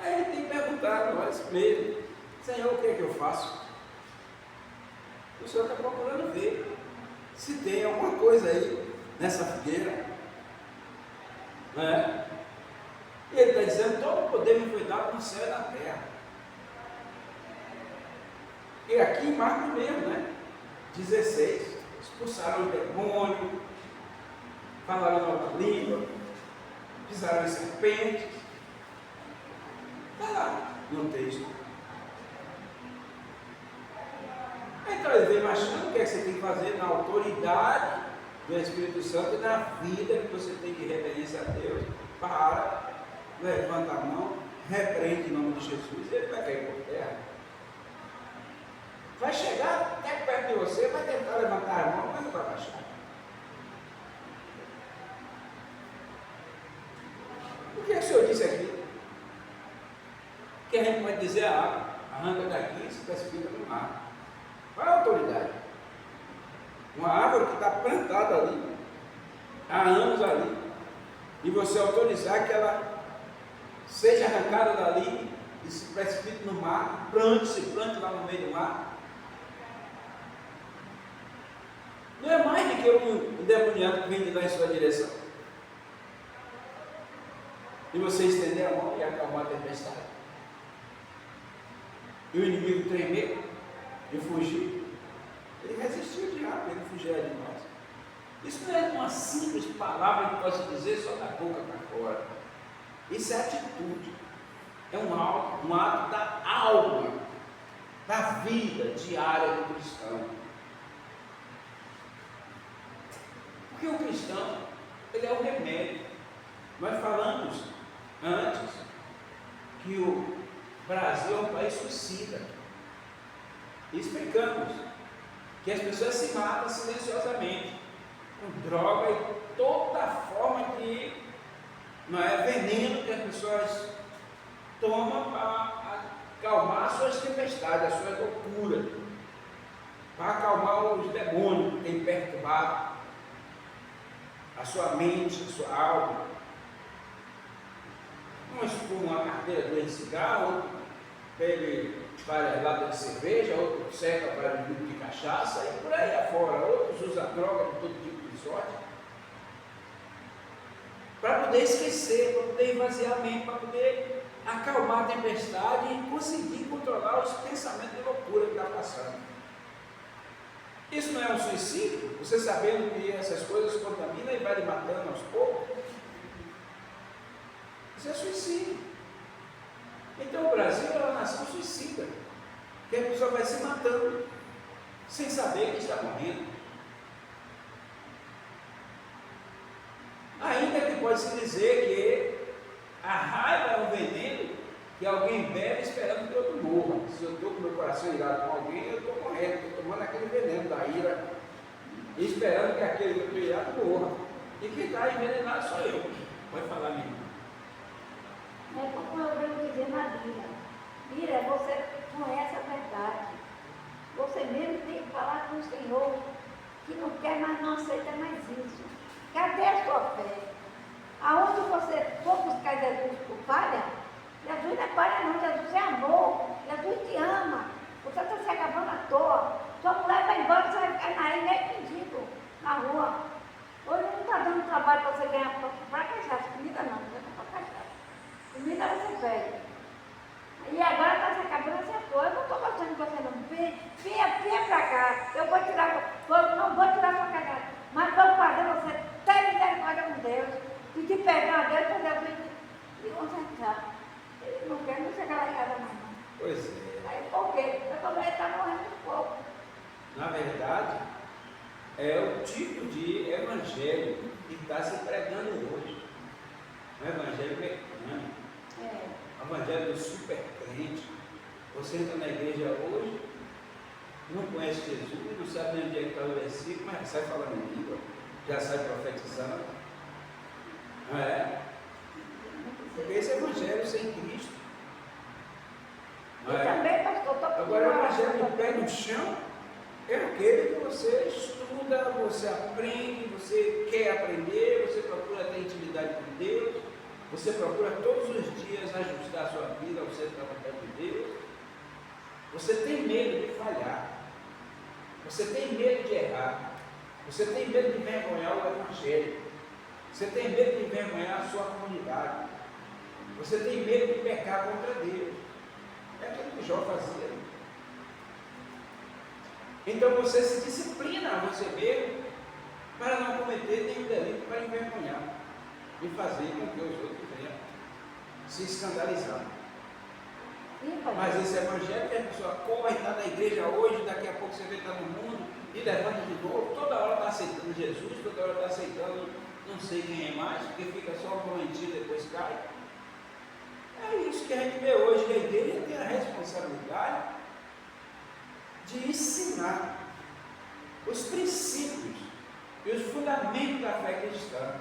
Aí ele tem que perguntar para nós mesmo: Senhor, o que é que eu faço? O Senhor está procurando ver se tem alguma coisa aí nessa figueira, não é? E ele está dizendo: todo o poder me foi dado no céu e na terra. E aqui em Marcos mesmo, né? 16, expulsaram o demônio, falaram nova língua, pisaram em serpentes. Está lá no texto. Então ele vem achando o que é que você tem que fazer na autoridade do Espírito Santo e na vida que você tem de reverência a Deus. Para, levanta a mão, repreende em nome de Jesus, ele vai cair por terra. Vai chegar até perto de você, vai tentar levantar a mão, mas não vai baixar. O que o Senhor disse aqui? Que a gente pode dizer a água, arranca daqui e se precipita no mar. Qual é a autoridade? Uma árvore que está plantada ali, há anos ali, e você autorizar que ela seja arrancada dali e se precipite no mar, se plante lá no meio do mar. Não é mais do que um endemoniado que vem de lá em sua direção. E você estender a mão e acalmar a tempestade. E o inimigo tremer e fugir. Ele resistiu ao diabo, ele fugia de nós. Isso não é uma simples palavra que posso dizer só da boca para fora. Isso é atitude. É um ato da alma, da vida diária do cristão. Porque o cristão, ele é o remédio. Nós falamos antes que o Brasil é um país suicida. E explicamos que as pessoas se matam silenciosamente, com droga e toda forma de veneno que as pessoas tomam para acalmar as suas tempestades, as suas loucuras, para acalmar os demônios que têm perturbado a sua mente, a sua alma. Uns fumam uma carteira de cigarro, outro bebe várias latas de cerveja, outro seca vários litros de cachaça e por aí afora. Outros usam droga de todo tipo de sorte. para poder esquecer, para poder esvaziar a mente, para poder acalmar a tempestade e conseguir controlar os pensamentos de loucura que está passando. Isso não é um suicídio? Você sabendo que essas coisas contaminam e vai lhe matando aos poucos? Isso é suicídio. Então o Brasil é uma nação suicida, que a pessoa vai se matando sem saber que está morrendo. Ainda que pode-se dizer que a raiva é um veneno que alguém bebe esperando que o outro morra. Se eu estou com meu coração irado com alguém, eu estou morrendo, estou tomando aquele veneno da ira, e esperando que aquele que eu estou irado morra. E quem está envenenado sou eu. Pode falar, minha irmã. É como eu venho dizer na Bíblia. Ira, você conhece a verdade. Você mesmo tem que falar com o Senhor, que não quer mais, não aceita mais isso. Cadê a sua fé? Aonde você for buscar Jesus por falha, Jesus não é falha não, Jesus é amor, Jesus te ama. Você está se acabando à toa. Sua mulher vai embora, você vai ficar na ilha e pedindo na rua. Hoje não está dando trabalho para você ganhar para cachaça. Comida não é para cachaça. Comida você pede. E agora está se acabando essa toa. Eu não estou gostando de você não. Venha para cá. Eu vou tirar, não vou tirar sua cagada. Mas vou fazer você ter misericórdia com Deus. Pedir perdão a Deus para Deus me consertar. Ele não quer não chegar lá em casa mais. Pois é. Aí por quê? Eu também está morrendo de pouco. Na verdade, é o tipo de evangelho que está se pregando hoje. Um evangelho mecânico, um evangelho do super crente. Você entra na igreja hoje, não conhece Jesus, não sabe nem onde é que está o versículo, mas sai falando em língua, já sai profetizando. Não é? Porque esse evangelho sem Cristo. E também, pastor, estou Agora, o evangelho de pé no chão é aquele que você estuda, você aprende, você quer aprender, você procura ter intimidade com Deus, você procura todos os dias ajustar a sua vida ao centro da vontade de Deus. Você tem medo de falhar, você tem medo de errar, você tem medo de envergonhar o evangelho, você tem medo de envergonhar a sua comunidade, você tem medo de pecar contra Deus. É aquilo que Jó fazia. Então você se disciplina a você mesmo para não cometer nenhum delito, para envergonhar e fazer com que os outros venham se escandalizar. Mas esse evangelho que a pessoa corre, está na igreja hoje, daqui a pouco você vê estar no mundo e levanta de novo, toda hora está aceitando Jesus, toda hora está aceitando não sei quem é mais, porque fica só um momentinho e depois cai. É isso que a gente vê hoje, que a igreja tem a responsabilidade de ensinar os princípios e os fundamentos da fé cristã.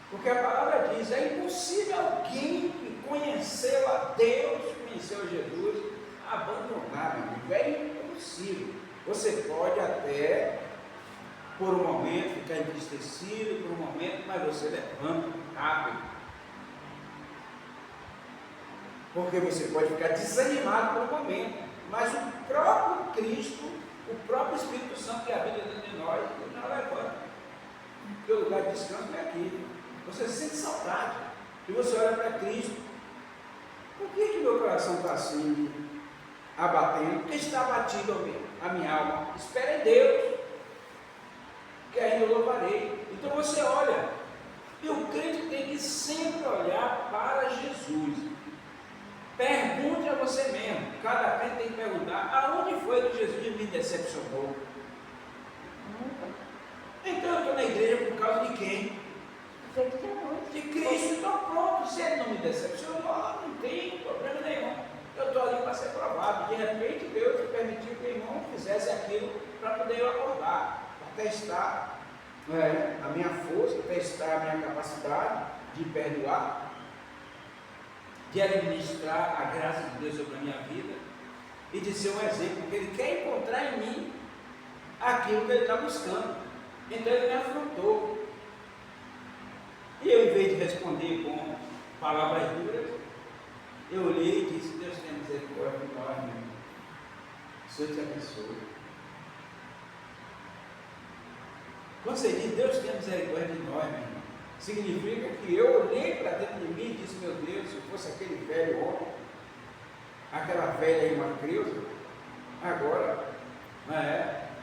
Porque a palavra diz, é impossível alguém que conheceu a Deus, conheceu Jesus, abandonar, meu amigo. É impossível. Você pode até, por um momento, ficar entristecido, por um momento, mas você levanta rápido. Porque você pode ficar desanimado por um momento, mas o próprio Cristo, o próprio Espírito Santo que habita dentro de nós, ele não levanta. Porque o lugar de descanso não é aqui. Você sente saudade. E você olha para Cristo. Por que meu coração está assim, abatendo? Porque está abatido a minha alma. Espera em Deus, que ainda eu louvarei. Então você olha. E o crente tem que sempre olhar para Jesus. Pergunte a você mesmo. Cada crente tem que perguntar: aonde foi que Jesus me decepcionou? Então eu estou na igreja por causa de quem? De Cristo. Então pronto, se ele não me decepcionou, não tem problema nenhum. Eu estou ali para ser provado. De repente Deus permitiu que o irmão fizesse aquilo para poder eu acordar, para testar a minha força, testar a minha capacidade de perdoar, de administrar a graça de Deus sobre a minha vida e de ser um exemplo, porque Ele quer encontrar em mim aquilo que Ele está buscando. Então Ele me afrontou. E eu, em vez de responder com palavras duras, eu olhei e disse: Deus tem misericórdia de nós, meu irmão. O Senhor te abençoe. Quando você diz Deus tem misericórdia de nós, meu irmão, significa que eu olhei para dentro de mim e disse, meu Deus, se fosse aquele velho homem, aquela velha irmã Creuza, agora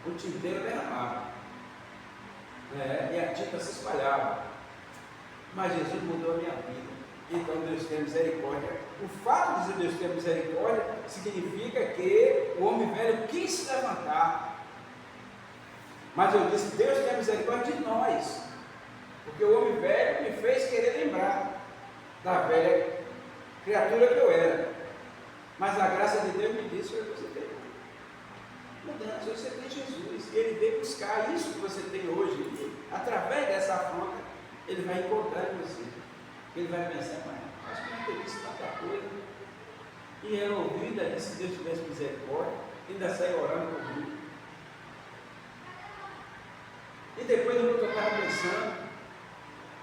o tinteiro derramava, e a tinta se espalhava. Mas Jesus mudou a minha vida. Então Deus tem misericórdia. O fato de Deus ter misericórdia significa que o homem velho quis se levantar. Mas eu disse, Deus tem misericórdia de nós. Porque o homem velho me fez querer lembrar da velha criatura que eu era. Mas a graça de Deus me disse, você tem mudança, você tem Jesus. E Ele veio buscar isso que você tem hoje. E através dessa afronta, Ele vai encontrar em você. Ele vai pensar, mas acho que não tem visto tanta coisa. E ela ouvida, disse, se Deus tivesse misericórdia, ainda saiu orando comigo. E depois do que eu estava pensando,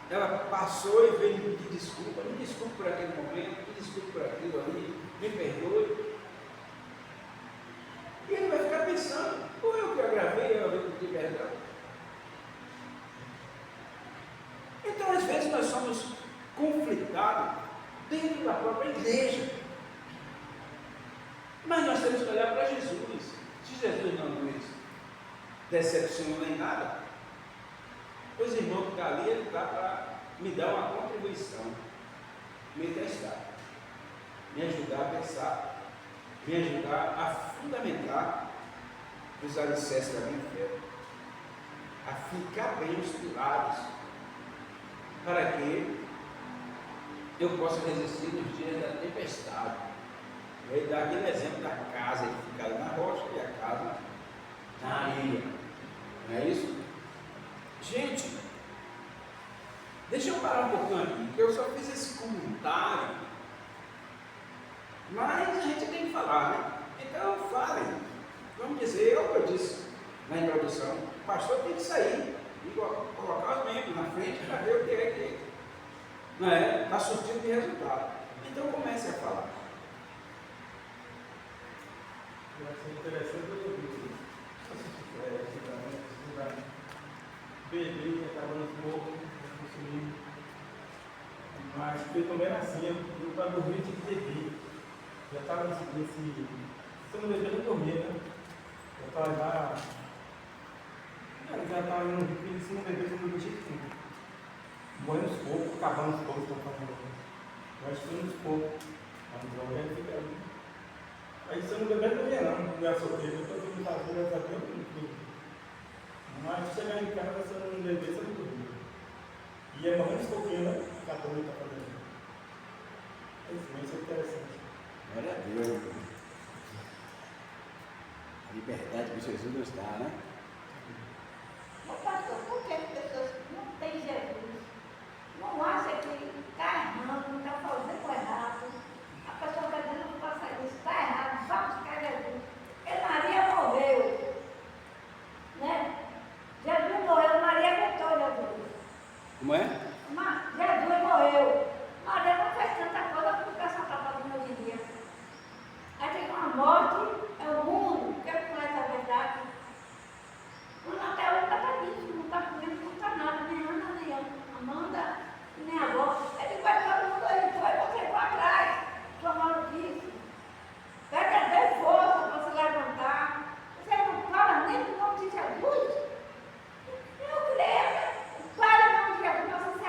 ela passou e veio me pedir desculpa. Me desculpe por aquele momento, me desculpe por aquilo ali, me perdoe. E ele vai ficar pensando, ou eu que agravei, eu que pedir perdão. Então, às vezes, nós somos conflitados dentro da própria igreja. Mas nós temos que olhar para Jesus. Se Jesus não nos decepcionou nem nada, os irmãos que estão ali, ele está para me dar uma contribuição, me testar, me ajudar a pensar, me ajudar a fundamentar os alicerces da minha fé, a ficar bem os pilares, para que eu possa resistir nos dias da tempestade. Ele dá aquele exemplo da casa, ele fica ali na rocha e a casa na areia. Não é isso? Gente, deixa eu parar um pouquinho aqui, porque eu só fiz esse comentário, mas a gente tem que falar, né? Então, falem. Vamos dizer, é o que eu disse na introdução, o pastor tem que sair e colocar os membros na frente para ver o que é que não é, está surtindo de resultado. Então, comece a falar. Vai ser interessante ouvir beber, acabando um pouco, consumir. Mas foi também assim, eu para dormir tinha que beber. Já estava nesse. Se eu não beber, eu não dormia, né? Eu estava já estava indo no ritmo, se não beber, eu não dormia de tudo. Morrendo os poucos, acabando os poucos, estão falando. Mas foi uns poucos. Aí se eu não beber, não ia não, não ia solteiro. Eu estou tudo fazendo, eu sabia tudo. Mas chegar em casa, se eu não beber, você não dormia. E é morrendo os pouquinhos, né? O católico está fazendo. Isso é interessante. Glória a Deus. A liberdade que Jesus nos dá, né? Mas, pastor, por que as pessoas não têm Jesus? Não acha que está errando, não está fazendo errado? A pessoa está dizendo que faça isso, está errado, vamos buscar Jesus. Porque Maria morreu. Né? Jesus morreu, Maria aguentou Jesus. Como é? Jesus morreu. Maria não fez tanta coisa como o pessoal está fazendo hoje em dia. Aí tem uma morte, é o mundo, que conhece a verdade. O Natal ainda está nisso, não está comendo, não está nada, nem Ana, nem Amanda, nem a avó. Ele vai todo mundo aí, você vai atrás, sua maluquice. Pega bem força para se levantar. Você não fala nem no nome de Jesus? Eu creio. Para o nome de Jesus, você se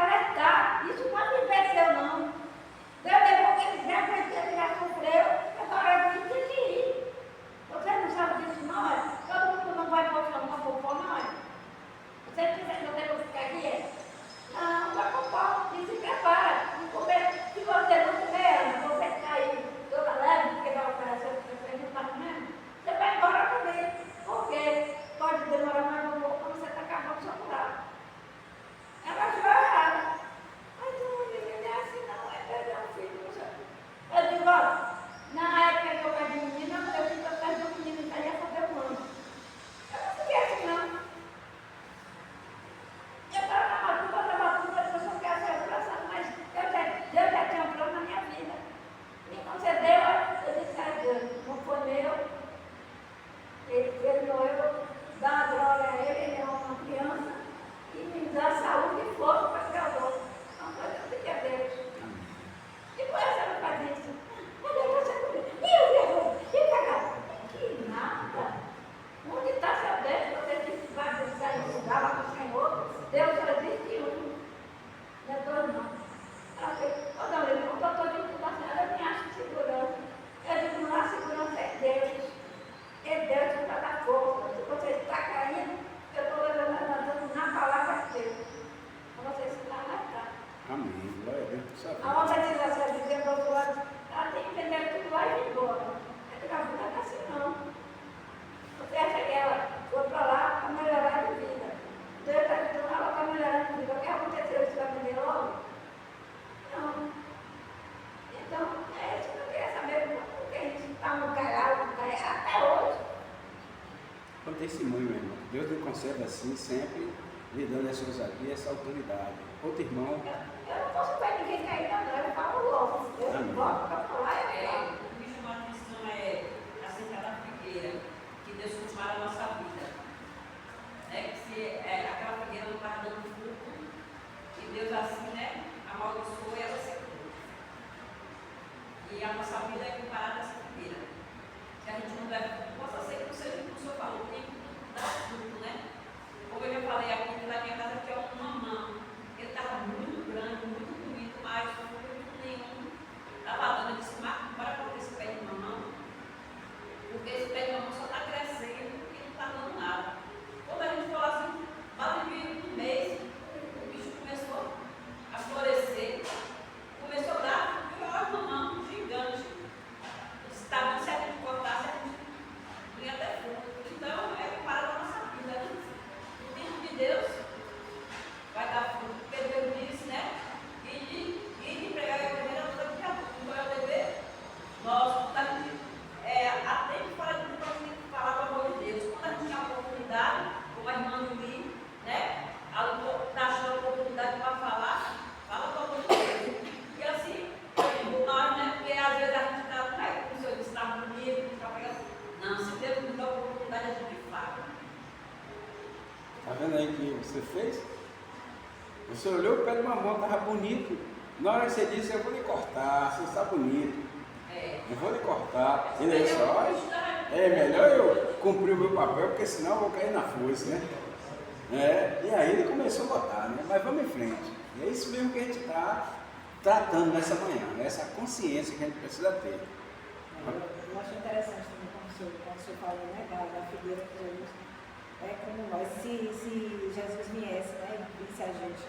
serve assim, sempre lhe dando essa ousadia, essa autoridade. Outro irmão. Eu não posso ver ninguém cair na greve, eu falo logo. Eu Amém. volto para falar e eu falo. O que chamou a atenção acerca da figueira, que Deus cultivar a nossa vida. Que se aquela figueira não estava dando fruto, e Deus assim, amaldiçoou e ela secou. E a nossa vida é comparada a essa figueira. Se a gente não der fruto, possa ser que não seja o que o Senhor falou, tem que dar fruto, né? Como eu já falei aqui, na minha casa tinha um mamão. Ele estava muito grande, muito bonito, mas não fruto nenhum. Estava dando, eu disse, Marco, bora colocar esse pé de mamão, porque esse pé de mamão só está crescendo e não está dando nada. Quando a gente falou assim, vale um mês, o bicho começou a florescer, começou a dar, e olha o mamão gigante. Estava se a gente cortasse, a gente não ia ter fruto. Então, é comparado à nossa vida, né? O tempo de Deus vai dar fruto, porque Deus disse, né? E de pregar a primeira coisa que qual é o dever? Nós, a gente, há tempo fora de nós tem que falar do amor de Deus. Quando a gente tem a oportunidade, como a irmã Lili, né? Ela está achando a oportunidade para falar, fala do amor de Deus. E assim, nós, né? Porque às vezes a gente está, como o senhor disse, está bonito, está pregando. Não, se Deus nos dá a oportunidade, a gente fala. Está vendo aí que você fez? Você olhou o pé de mamão, estava bonito. Na hora que você disse, eu vou lhe cortar, você está bonito. Eu vou lhe cortar. Ele disse, olha, é melhor eu cumprir o meu papel, porque senão eu vou cair na força, né? E aí ele começou a botar, né? Mas vamos em frente. E é isso mesmo que a gente está tratando nessa manhã, né? Essa consciência que a gente precisa ter. Eu acho interessante também quando o senhor falou, né, da figueira que Jesus é como nós, se Jesus viesse, né, e visse a gente,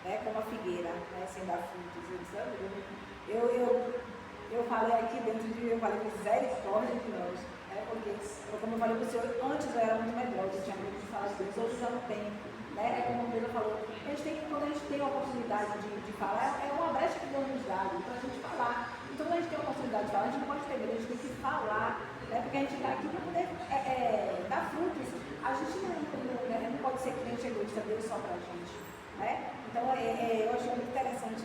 né, como a figueira, né, sem dar frutos, eu falei aqui dentro de, eu falei misericórdia de nós, né, porque, como eu falei para o senhor, antes eu era muito medrosa, eu tinha medo de falar de Deus, hoje eu já não tenho, né, como o Deus falou, quando a gente tem a oportunidade de falar, é uma brecha que Deus nos dá, então a gente falar. Então, quando a gente tem a oportunidade de falar, a gente não pode ter medo, a gente tem que falar, né? Porque a gente está aqui para poder dar frutos. A gente não pode ser crente egoísta, Deus só para a gente. Né? Então, eu achei muito interessante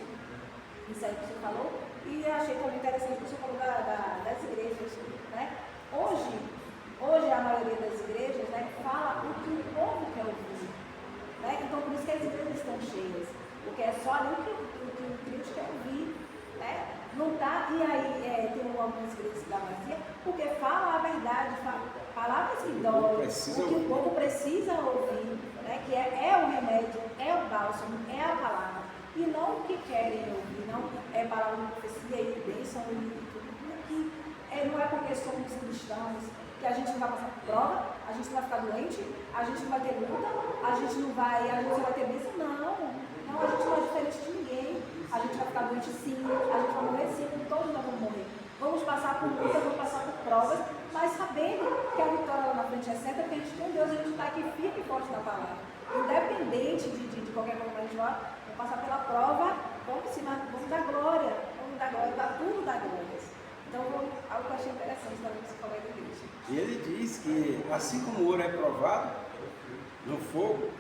isso aí que você falou, e achei também interessante que você falou das igrejas. Né? Hoje, a maioria das igrejas, né, fala o que o povo quer ouvir. Né? Então, por isso que as igrejas estão cheias, porque é só ali o que o crente quer ouvir. Né? Não tá, e aí tem algumas igrejas da vazia, porque fala a verdade, palavras que doem, o que o povo precisa ouvir, né? Que é o remédio, é o bálsamo, é a palavra, e não o que querem ouvir, não é palavra de profecia e bênção e tudo, que não é porque somos cristãos que a gente não vai passar por prova, a gente não vai ficar doente, a gente não vai ter luta, a gente só vai ter bênção, não, a gente não é diferente de ninguém. A gente vai ficar doente sim, a gente vai morrer sim, todos nós vamos morrer. Vamos passar por lutas, vamos passar por provas, mas sabendo que a vitória lá na frente é certa, porque a gente tem Deus, a gente está aqui firme e forte na palavra. Independente de qualquer coisa que a gente vai passar pela prova, vamos dar glória, dar tudo dar glória. Então, algo que eu achei interessante também que você falou da igreja. E ele diz que, assim como o ouro é provado no fogo,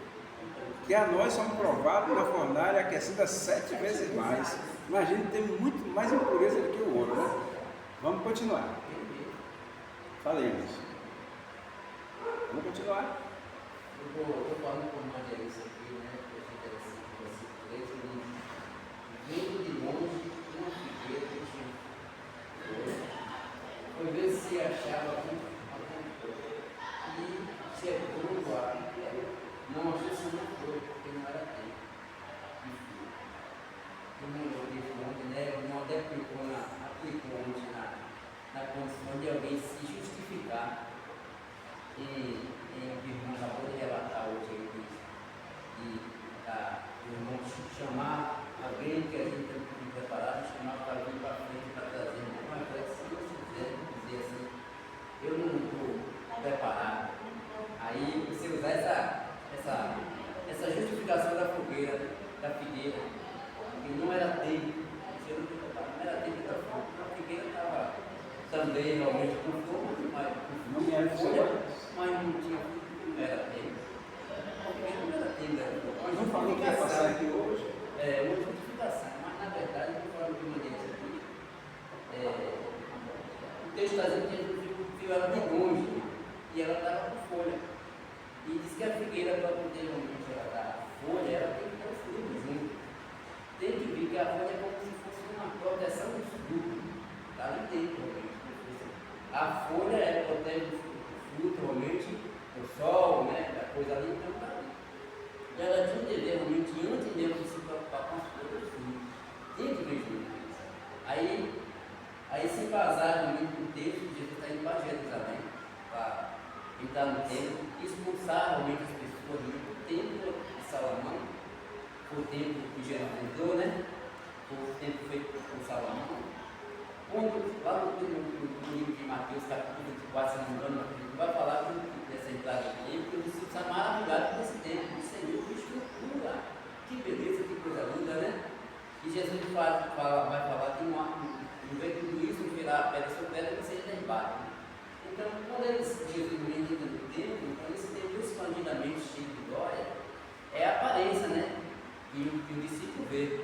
que a nós somos provados na fornalha aquecida 7 vezes mais. Imagina, tem muito mais impureza do que o ouro, né? Vamos continuar. Falemos. Vamos continuar. Eu estou falando com uma gerência aqui, né? Que é interessante, versículo 3, ele diz: vindo de longe, uma figueira que tinha foi ver se achava algum pouco. E cercou o ar. Não achou se não foi, porque não era tempo. Não aplicou na condição de alguém se justificar em o que o irmão acabou de relatar hoje aí, o irmão chamar alguém que a gente tem preparado, chamar para vir para frente para trazer uma coisa, se eu quiser dizer assim, eu não estou preparado. Aí você usar essa justificação da fogueira, da figueira, que não era tempo, não era tempo da fogo, a figueira estava também realmente com fogo, mas não tinha fruto, não era tempo. Não falou que ia passar aqui hoje? É, uma justificação, mas na verdade, não falando de maneira aqui, o texto está dizendo que Jesus viu ela de longe e ela estava com folha. E diz que a figueira, para poder realmente ela dar folha, ela tem que ter o fruto junto. Tem que ver que a folha é como se fosse uma proteção do fruto. Está ali dentro, realmente. A folha protege o fruto, realmente, do sol, né, da coisa ali, então está ali. E ela tinha um dever, realmente, antes mesmo de se preocupar com as coisas do fruto. Tem que ver junto isso. Aí se embasar realmente no texto, Jesus está indo para Jerusalém, para entrar no templo, expulsar realmente as pessoas do templo de Salomão, o templo que Jesus entrou, né? O templo feito por Salomão. Quando, lá no livro de Mateus, capítulo 24, se não me engano, vai falar dessa entrada do templo, que os discípulos são maravilhados com esse templo. Senhor, que estrutura, que beleza, que coisa linda, né? E Jesus vai falar que não vê tudo isso, virar pedra sobre pedra, que seja derribado. Então, quando Jesus entra no templo, então esse templo expandidamente cheio de glória, é a aparência, né? Que o discípulo vê.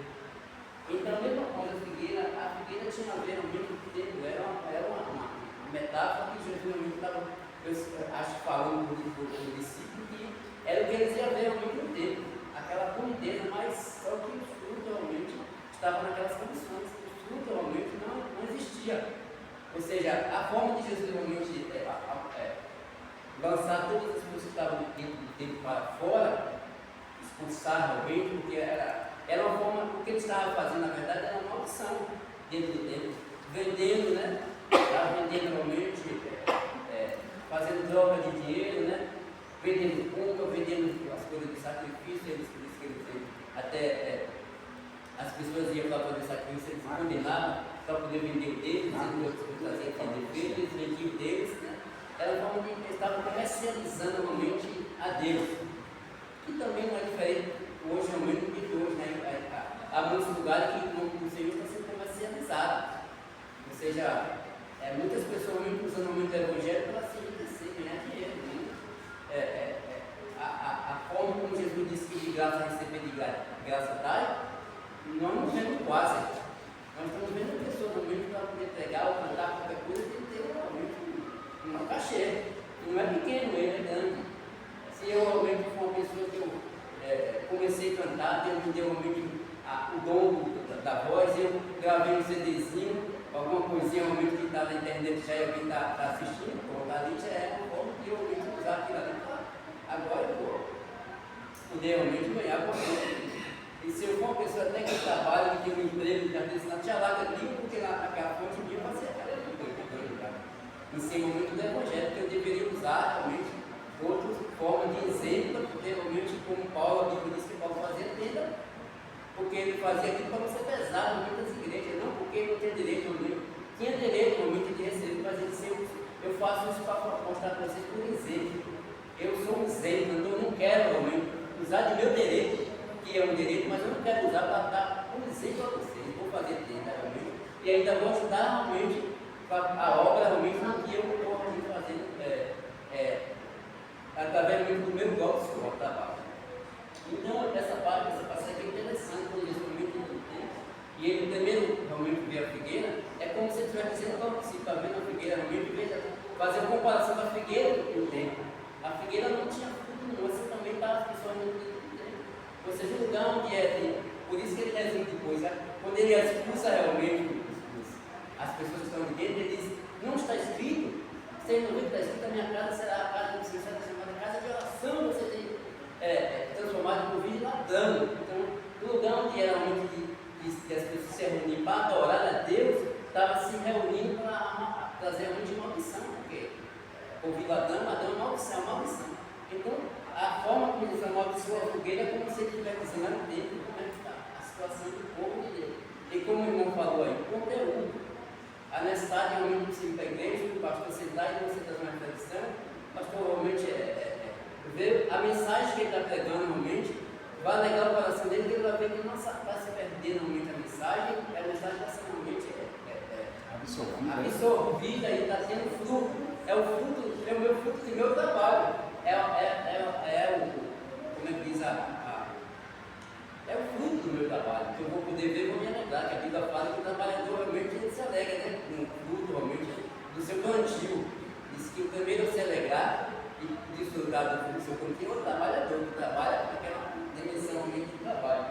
Então, a mesma coisa, a figueira tinha a ver realmente com o templo, era uma metáfora que Jesus realmente estava, eu acho, falando para o discípulo, que era o que eles iam ver realmente no templo, aquela boniteza, mas só que o fruto realmente estava naquelas condições, o fruto realmente não existia. Ou seja, a forma de Jesus realmente lançar todas as pessoas que estavam dentro do templo para fora, expulsar realmente, porque era uma forma, o que ele estava fazendo, na verdade, era uma opção dentro do templo, vendendo, né? Estava vendendo realmente, fazendo troca de dinheiro, né? Vendendo culpa, vendendo as coisas de sacrifício, eles até as pessoas iam para fazer sacrifício, eles condenavam para poder vender o deles, eles vendiam o deles, né? Era uma forma de eles estavam comercializando realmente a Deus. E também não é diferente hoje, realmente, do que hoje, né? Há muitos lugares que o nome do Senhor está sendo comercializado. Ou seja, muitas pessoas realmente usando muito o Evangelho para se enriquecer, ganhar dinheiro. Né? A forma como Jesus disse que de graça receber, de graça dai, nós não vemos quase. Nós estamos vendo pessoas realmente para poder pregar ou cantar qualquer coisa, tem que ter realmente um cachê. Não é pequeno, ele é grande. Se eu realmente for uma pessoa que eu comecei a cantar, Deus me deu realmente o dom da voz, eu gravei um CDzinho, alguma coisinha realmente que está na internet, já alguém está assistindo, colocar ali, já é uma forma de eu realmente usar aquilo ali. Agora eu vou poder realmente ganhar por isso. E se eu for uma pessoa até que trabalha, que tem um emprego, que às vezes não te alaga ali, porque naquela fonte minha vai ser aquela ali, em cima muito do Evangelho, que eu deveria usar realmente outras formas de exemplo, porque realmente, como Paulo, a Bíblia diz que Paulo fazia tenda, porque ele fazia aquilo para não ser pesado em muitas igrejas, não porque ele não tinha direito realmente, tinha direito realmente de receber, mas ele disse, eu faço isso para mostrar para vocês por exemplo. Eu sou um exemplo, então eu não quero realmente usar de meu direito, que é um direito, mas eu não quero usar para dar um exemplo a vocês. Vou fazer tenda realmente, e ainda vou ajudar realmente a obra realmente que eu estou fazendo através do meu próprio trabalho. Então, essa passagem é interessante, quando Jesus realmente entra no tempo, e ele primeiro realmente vê a figueira, é como se ele estivesse dizendo para você, está vendo a figueira realmente, veja, fazer uma comparação com a figueira e o tempo. A figueira não tinha fruto nenhum, você também está as pessoas no tempo. Ou seja, o lugar onde por isso que ele resume depois, né? Quando ele expulsa realmente as pessoas que estão de dentro, ele diz, não está escrito, vocês não viram que está escrito, a minha casa será a casa do Senhor, será chamada casa de oração, você tem transformado por vídeo ladrão. Então, o lugar onde era realmente que as pessoas se reuniam para adorar a Deus, estava se reunindo para trazer realmente uma maldição, porque ouvir ladrão é uma maldição. Então, a forma como eles amaldiçoam a fogueira é como se ele estivesse dizendo lá dentro como é que está a situação do povo de Deus. E como o irmão falou aí, o conteúdo. A necessidade realmente de ir para a igreja, o pastor sentar e você trazer uma reflexão, o pastor realmente ver a mensagem que ele está pregando realmente, vai alegar o coração dele, que ele vai ver que ele não está se perdendo realmente a mensagem, a mensagem está sendo realmente absorvida e está tendo fruto. É o fruto, é o meu fruto do meu trabalho. Como é que diz a dever, vou me alegrar, que a Bíblia fala que o trabalhador realmente ele se alegra, né? Com o fruto realmente do seu plantio. Diz que o primeiro a se alegrar e desfrutar do fruto do seu plantio é o trabalhador, que trabalha com aquela dimensão realmente de trabalho.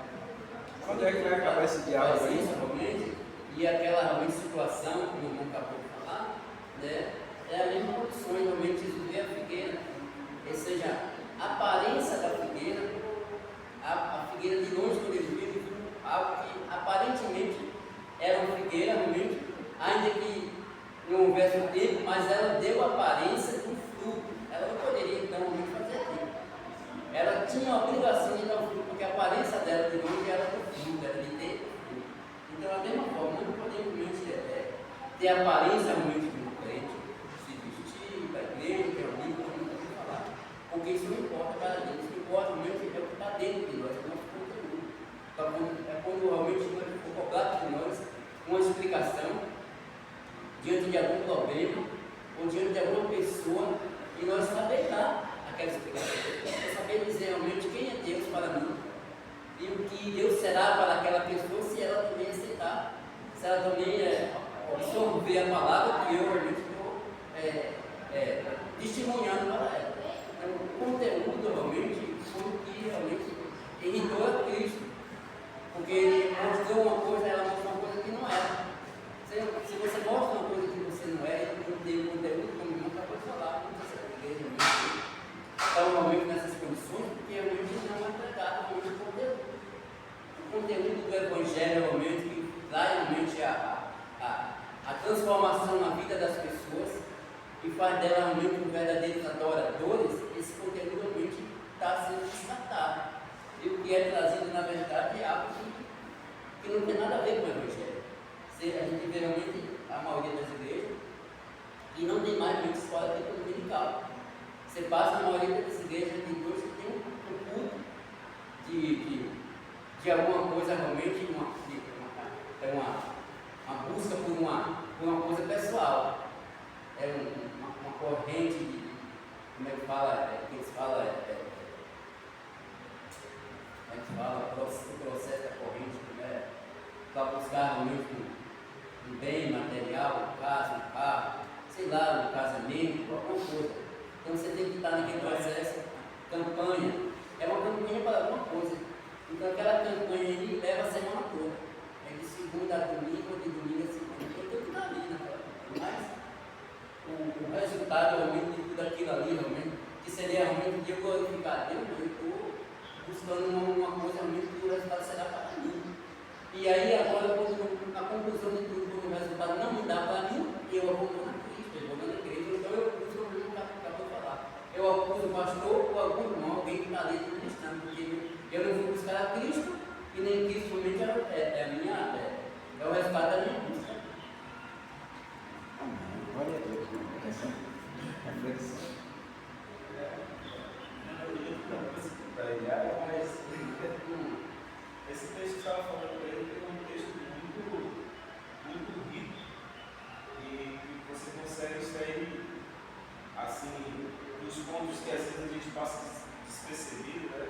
Quando é que vai acabar esse diálogo Faz aí? isso realmente, e aquela realmente situação, como o irmão acabou de falar, né? É a mesma condição realmente de ver a figueira, ou seja, a aparência da figueira, a figueira de longe quando ele viu, algo que aparentemente era uma figueira realmente, ainda que não houvesse o tempo, mas ela deu a aparência de um fruto. Ela não poderia então realmente fazer aquilo. Ela tinha a obrigação de dar o fruto, porque a aparência dela de longe era do fruto, era de ter fruto. Então, da mesma forma, não podemos realmente ter a aparência realmente de um crente, se vestir da igreja, que é o livro que eu não vou falar. Porque isso não importa para Deus, o que importa realmente é o que está dentro de nós, é o nosso conteúdo. Então, é quando realmente nós for cobrado de nós uma explicação diante de algum problema ou diante de alguma pessoa e nós saber dar aquela explicação, saber dizer realmente quem é Deus para mim e o que Deus será para aquela pessoa se ela também aceitar, se ela também absorver a palavra que eu realmente estou testemunhando para ela. Então, o conteúdo realmente foi o que realmente irritou a Cristo, porque ele mostrou uma coisa, ela mostrou uma coisa que não era. Se você mostra uma coisa que você não é, não tem conteúdo, como o irmão acabou de falar, não precisa ser igreja mesmo. Então, realmente nessas condições, porque realmente não é pregado realmente o conteúdo. O conteúdo do Evangelho realmente que traz realmente a transformação na vida das pessoas e faz dela realmente um verdadeiros adoradores, esse conteúdo realmente está sendo descartado. E o que é trazido, na verdade, é algo que não tem nada a ver com o Evangelho. A gente vê realmente a maioria das igrejas e não tem mais muita escola de culto dominical. Você passa na maioria das igrejas de hoje que tem um culto de alguma coisa realmente, uma busca por uma coisa pessoal. É uma corrente de, como é que fala, que eles falam, o processo da corrente, né? Para buscar realmente um bem material, um carro, sei lá, um casamento, alguma coisa. Então você tem que estar naquele processo, campanha. É uma campanha para alguma coisa. Então aquela campanha aí leva a semana toda. É de segunda a domingo, ou de domingo a segunda. Eu tenho que estar ali naquela. Mas o resultado realmente de tudo aquilo ali, realmente, que seria realmente de eu glorificar Deus, eu estou buscando uma coisa realmente que o resultado será para mim. E aí agora, a conclusão de tudo, quando o resultado não me dá para mim, eu abandono a Cristo, eu abandono a igreja, então eu acuso o que acabou de falar. Eu acuso o pastor ou algum irmão, alguém que está ali ministrando, porque eu não vou buscar a Cristo e nem Cristo somente é o resultado da minha busca. Glória a Deus. Reflexão. Esse texto que estava falando para ele é um texto muito rico e que você consegue extrair assim, dos pontos que às vezes a gente passa despercebido, né?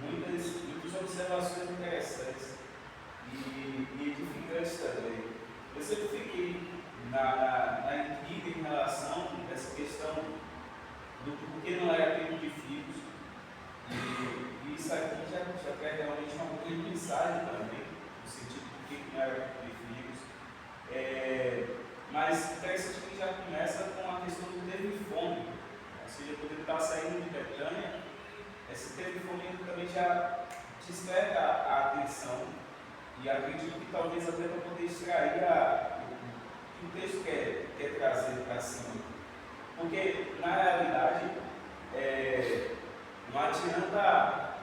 Muitas observações interessantes e edificantes também. Eu sempre fiquei na intriga em relação a essa questão do porquê não era tempo de filhos. E isso aqui já traz realmente uma grande mensagem também, no sentido de que não era tempo de filhos. Mas interessante que já começa com a questão do teve fome. Ou seja, quando ele está saindo de Betânia, esse teve fome também já desperta a atenção. E acredito que talvez até para poder extrair o que o texto quer trazer para cima. Porque, na realidade, não adianta,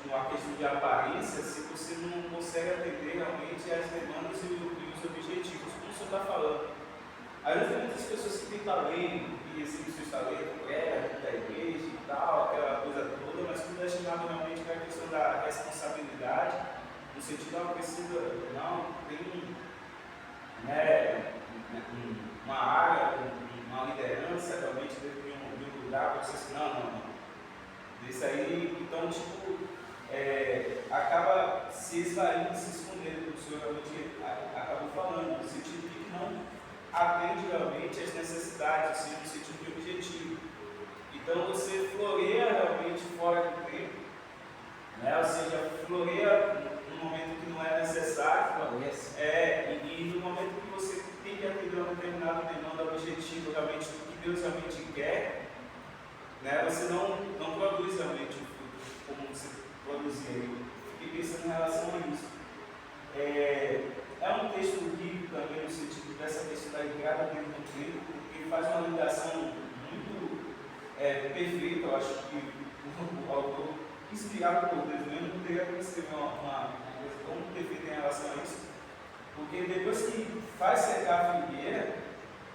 uma questão de aparência se você não consegue atender realmente às demandas e os objetivos, como o senhor está falando. Às vezes tem muitas pessoas que têm talento, que exibem seus talentos, da igreja e tal, aquela coisa toda, mas quando é chamado realmente para a questão da responsabilidade, no sentido, tem uma área, uma liderança realmente dentro de um lugar, você assim, não. Isso aí, então, acaba se esvaindo, se escondendo, como o senhor realmente acabou falando, no sentido de que não atende realmente às necessidades, assim, no sentido de objetivo. Então você floreia realmente fora do tempo, né? Ou seja, floreia no momento que não é necessário, e no momento que você tem que atender uma determinada demanda objetiva realmente do que Deus realmente quer, né? Você não produz realmente o fruto como você produzia. Eu fiquei pensando em relação a isso. É um texto rico também no sentido dessa questão da entrada dentro do tempo, porque faz uma ligação muito perfeita. Eu acho que o autor, inspirado por Deus mesmo, não teria como escrever uma coisa tão perfeita em relação a isso, porque depois que faz secar a figueira,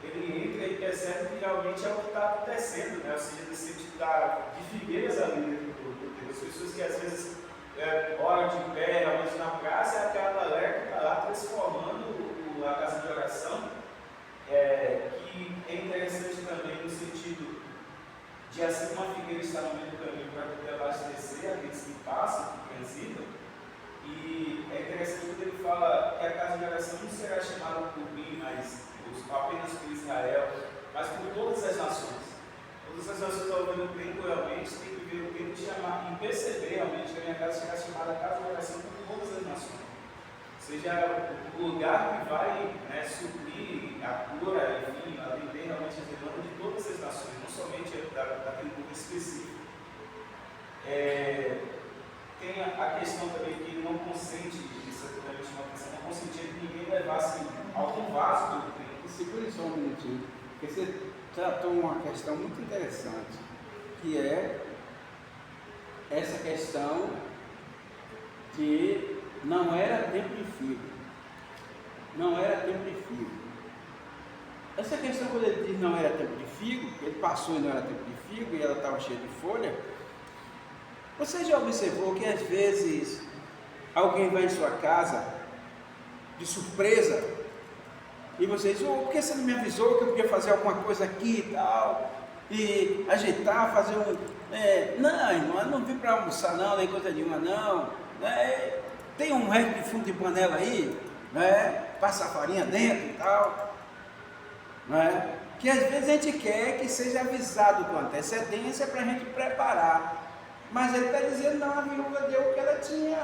ele entra e percebe que realmente é o que está acontecendo, né? Ou seja, nesse sentido de figueiras ali dentro do tempo. As pessoas que às vezes oram de pé, realmente na praça, é aquela galera que está lá transformando a casa de oração, que é interessante também no sentido de assim uma figueira está no meio do caminho para poder abastecer aqueles que passam, que transitam. E é interessante quando ele fala que a casa de oração não será chamada por mim, mas apenas por Israel, mas por todas as nações. Todas as nações ao mesmo tempo realmente têm que ver o tempo de chamar e perceber realmente que a minha casa será chamada casa de oração por todas as nações. Ou seja, o lugar que vai, né, suprir a cura, enfim, atender realmente as demandas de todas as nações, não somente daquele povo específico. Tem a questão também que ele não consente, isso também chama atenção, não consentia que ninguém levasse algum vaso do tempo. Segure só um minutinho, porque você tratou uma questão muito interessante, que é essa questão de não era tempo de figo. Não era tempo de figo. Essa questão, quando ele diz não era tempo de figo, ele passou e não era tempo de figo e ela estava cheia de folha. Você já observou que às vezes alguém vai em sua casa de surpresa e você diz, por que você não me avisou que eu podia fazer alguma coisa aqui e tal, e ajeitar, fazer não, irmão, eu não vim para almoçar não, nem coisa nenhuma não, né? Tem um resto de fundo de panela aí, né? Passa a farinha dentro e tal, né? Que às vezes a gente quer que seja avisado com antecedência para a gente preparar. Mas ele está dizendo, não, a viúva deu o que ela tinha,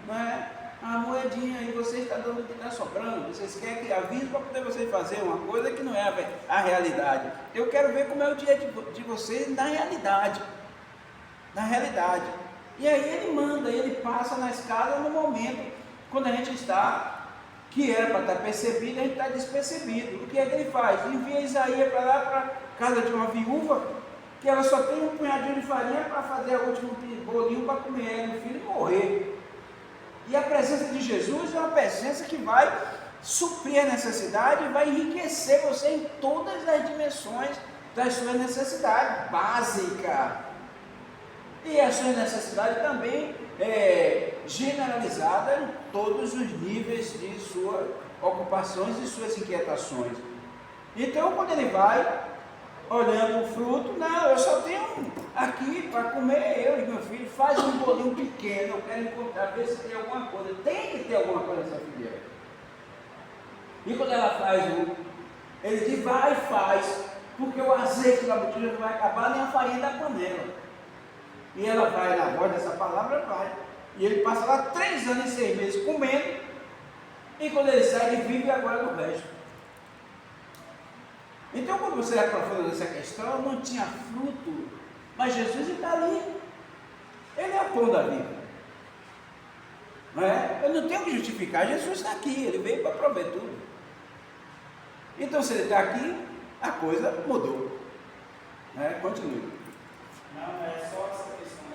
né? A moedinha, e você está dando o que está sobrando. Vocês querem que avise para poder vocês fazer uma coisa que não é a realidade. Eu quero ver como é o dia de vocês na realidade. Na realidade. E aí ele manda, ele passa na escala no momento, quando a gente está, que era para estar percebido, a gente está despercebido. O que é que ele faz? Envia Isaías para lá, para a casa de uma viúva, que ela só tem um punhadinho de farinha para fazer o último bolinho para comer ela e o filho morrer. E a presença de Jesus é uma presença que vai suprir a necessidade e vai enriquecer você em todas as dimensões das suas necessidades básicas. E a sua necessidade também é generalizada em todos os níveis de suas ocupações e suas inquietações. Então, quando ele vai olhando o fruto, não, eu só tenho aqui para comer, eu e meu filho, faz um bolinho pequeno, eu quero encontrar, ver se tem alguma coisa, tem que ter alguma coisa nessa figueira. E quando ela faz ele diz, vai e faz, porque o azeite da botija não vai acabar, nem a farinha da panela. E ela vai, na voz dessa palavra, vai. E ele passa lá 3 anos e 6 meses comendo, e quando ele sai, ele vive agora do resto. Então, quando você aprofunda nessa questão, não tinha fruto, mas Jesus está ali. Ele é o pão da vida. Não é? Eu não tenho que justificar, Jesus está aqui, ele veio para prover tudo. Então, se ele está aqui, a coisa mudou. Continue. Não, é só essa questão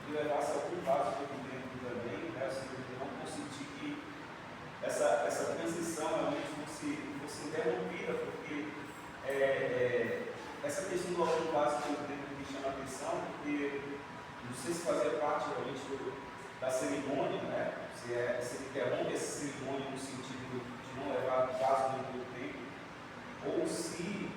de levar algum vaso do tempo também, né? Assim, não consentir que essa transição realmente fosse interrompida, porque essa questão do algum vaso do tempo me chama a atenção, porque não sei se fazia parte realmente da cerimônia, né? Se interrompe essa cerimônia no sentido de não levar vaso dentro do tempo, ou se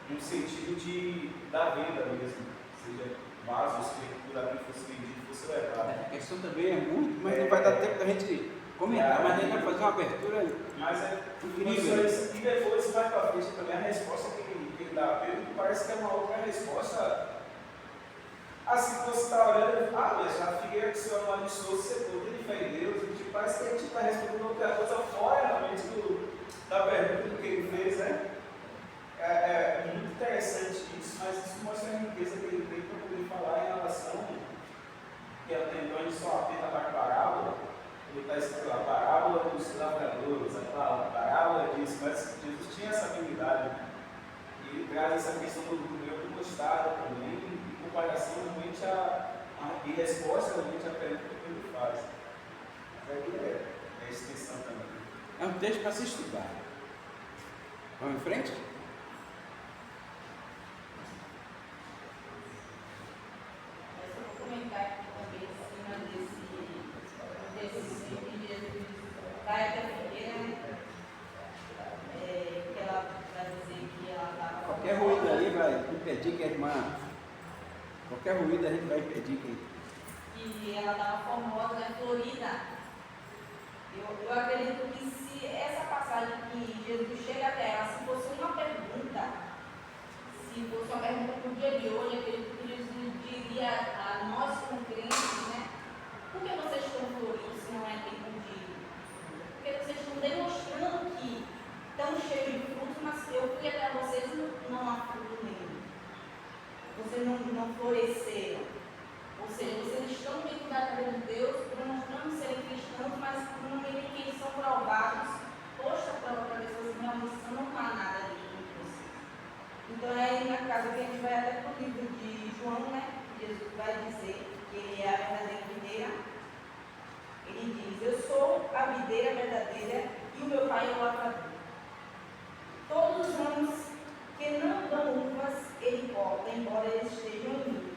no sentido da venda mesmo, seja vasos que por ali fosse vendido, fosse levado. A questão também é muito, mas não vai dar tempo da gente comentar, mas a gente vai fazer uma abertura. Mas é Incrível. isso, e depois vai para frente também a resposta que ele dá a Pedro, que parece que é uma outra resposta. Assim que você está olhando, mas a figueira que o Senhor amaldiçoou secou, tem fé em Deus, e tipo, parece que a gente está respondendo outra coisa fora realmente da pergunta que ele fez, né? É muito interessante isso, mas isso mostra a riqueza que ele tem para poder falar em relação, que até então a gente só atenta para a parábola, ele está escrito a parábola dos lavradores, a parábola disso, mas Jesus tinha essa habilidade, né? E ele traz essa questão do meu do mostarda também, em comparação realmente e resposta realmente à pergunta que ele faz. Mas aí é a extensão também. É um texto para se estudar. Vamos em frente? Mas eu vou comentar aqui também em cima desse que Jesus vai até a figueira, né? Que ela vai dizer que ela estava. Qualquer ruído ali vai impedir que a irmã. Qualquer ruído a gente vai impedir que. Que ela estava formosa, florida. Eu acredito que se essa passagem que Jesus chega até ela, se fosse uma pergunta para o dia de hoje, acredito que Jesus diria a nós como crentes, né? Por que vocês estão floridos se não é tempo de? Porque vocês estão demonstrando que estão cheios de frutos, mas eu fui até vocês e não há fruto nenhum. Vocês não floresceram. Ou seja, vocês estão dentro da casa de Deus, demonstrando serem cristãos, mas no momento em que são provados, posta a prova para ver se vocês realmente não há nada dentro de vocês. Então é aí na casa que a gente vai até para o livro de João, né? Jesus vai dizer que ele é a verdadeira videira. Ele diz, eu sou a videira verdadeira e o meu pai é o lavrador. Todos os ramos que não dão uvas, ele corta, embora eles estejam em mim.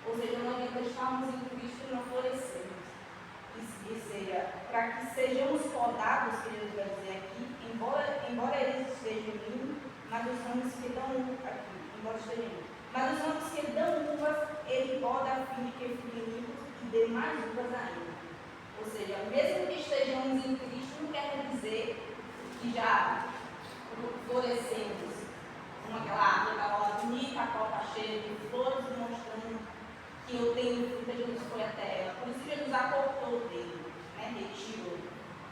Ou seja, não adianta estarmos em Cristo e não florescermos. E seja, para que sejamos podados, que Jesus vai dizer aqui, embora eles estejam em mim, mas os ramos que dão uvas aqui, embora estejam em mim. Mas os ramos que dão uvas, ele poda a fim de que fiquem limpos e dê mais uvas ainda. Ou seja, mesmo que estejamos em Cristo, não quer dizer que já florescemos. Como aquela árvore da bola bonita, a qual está cheia de flores, demonstrando que eu tenho fruta, Jesus foi até ela. Por isso Jesus a cortou dele, né? Retirou.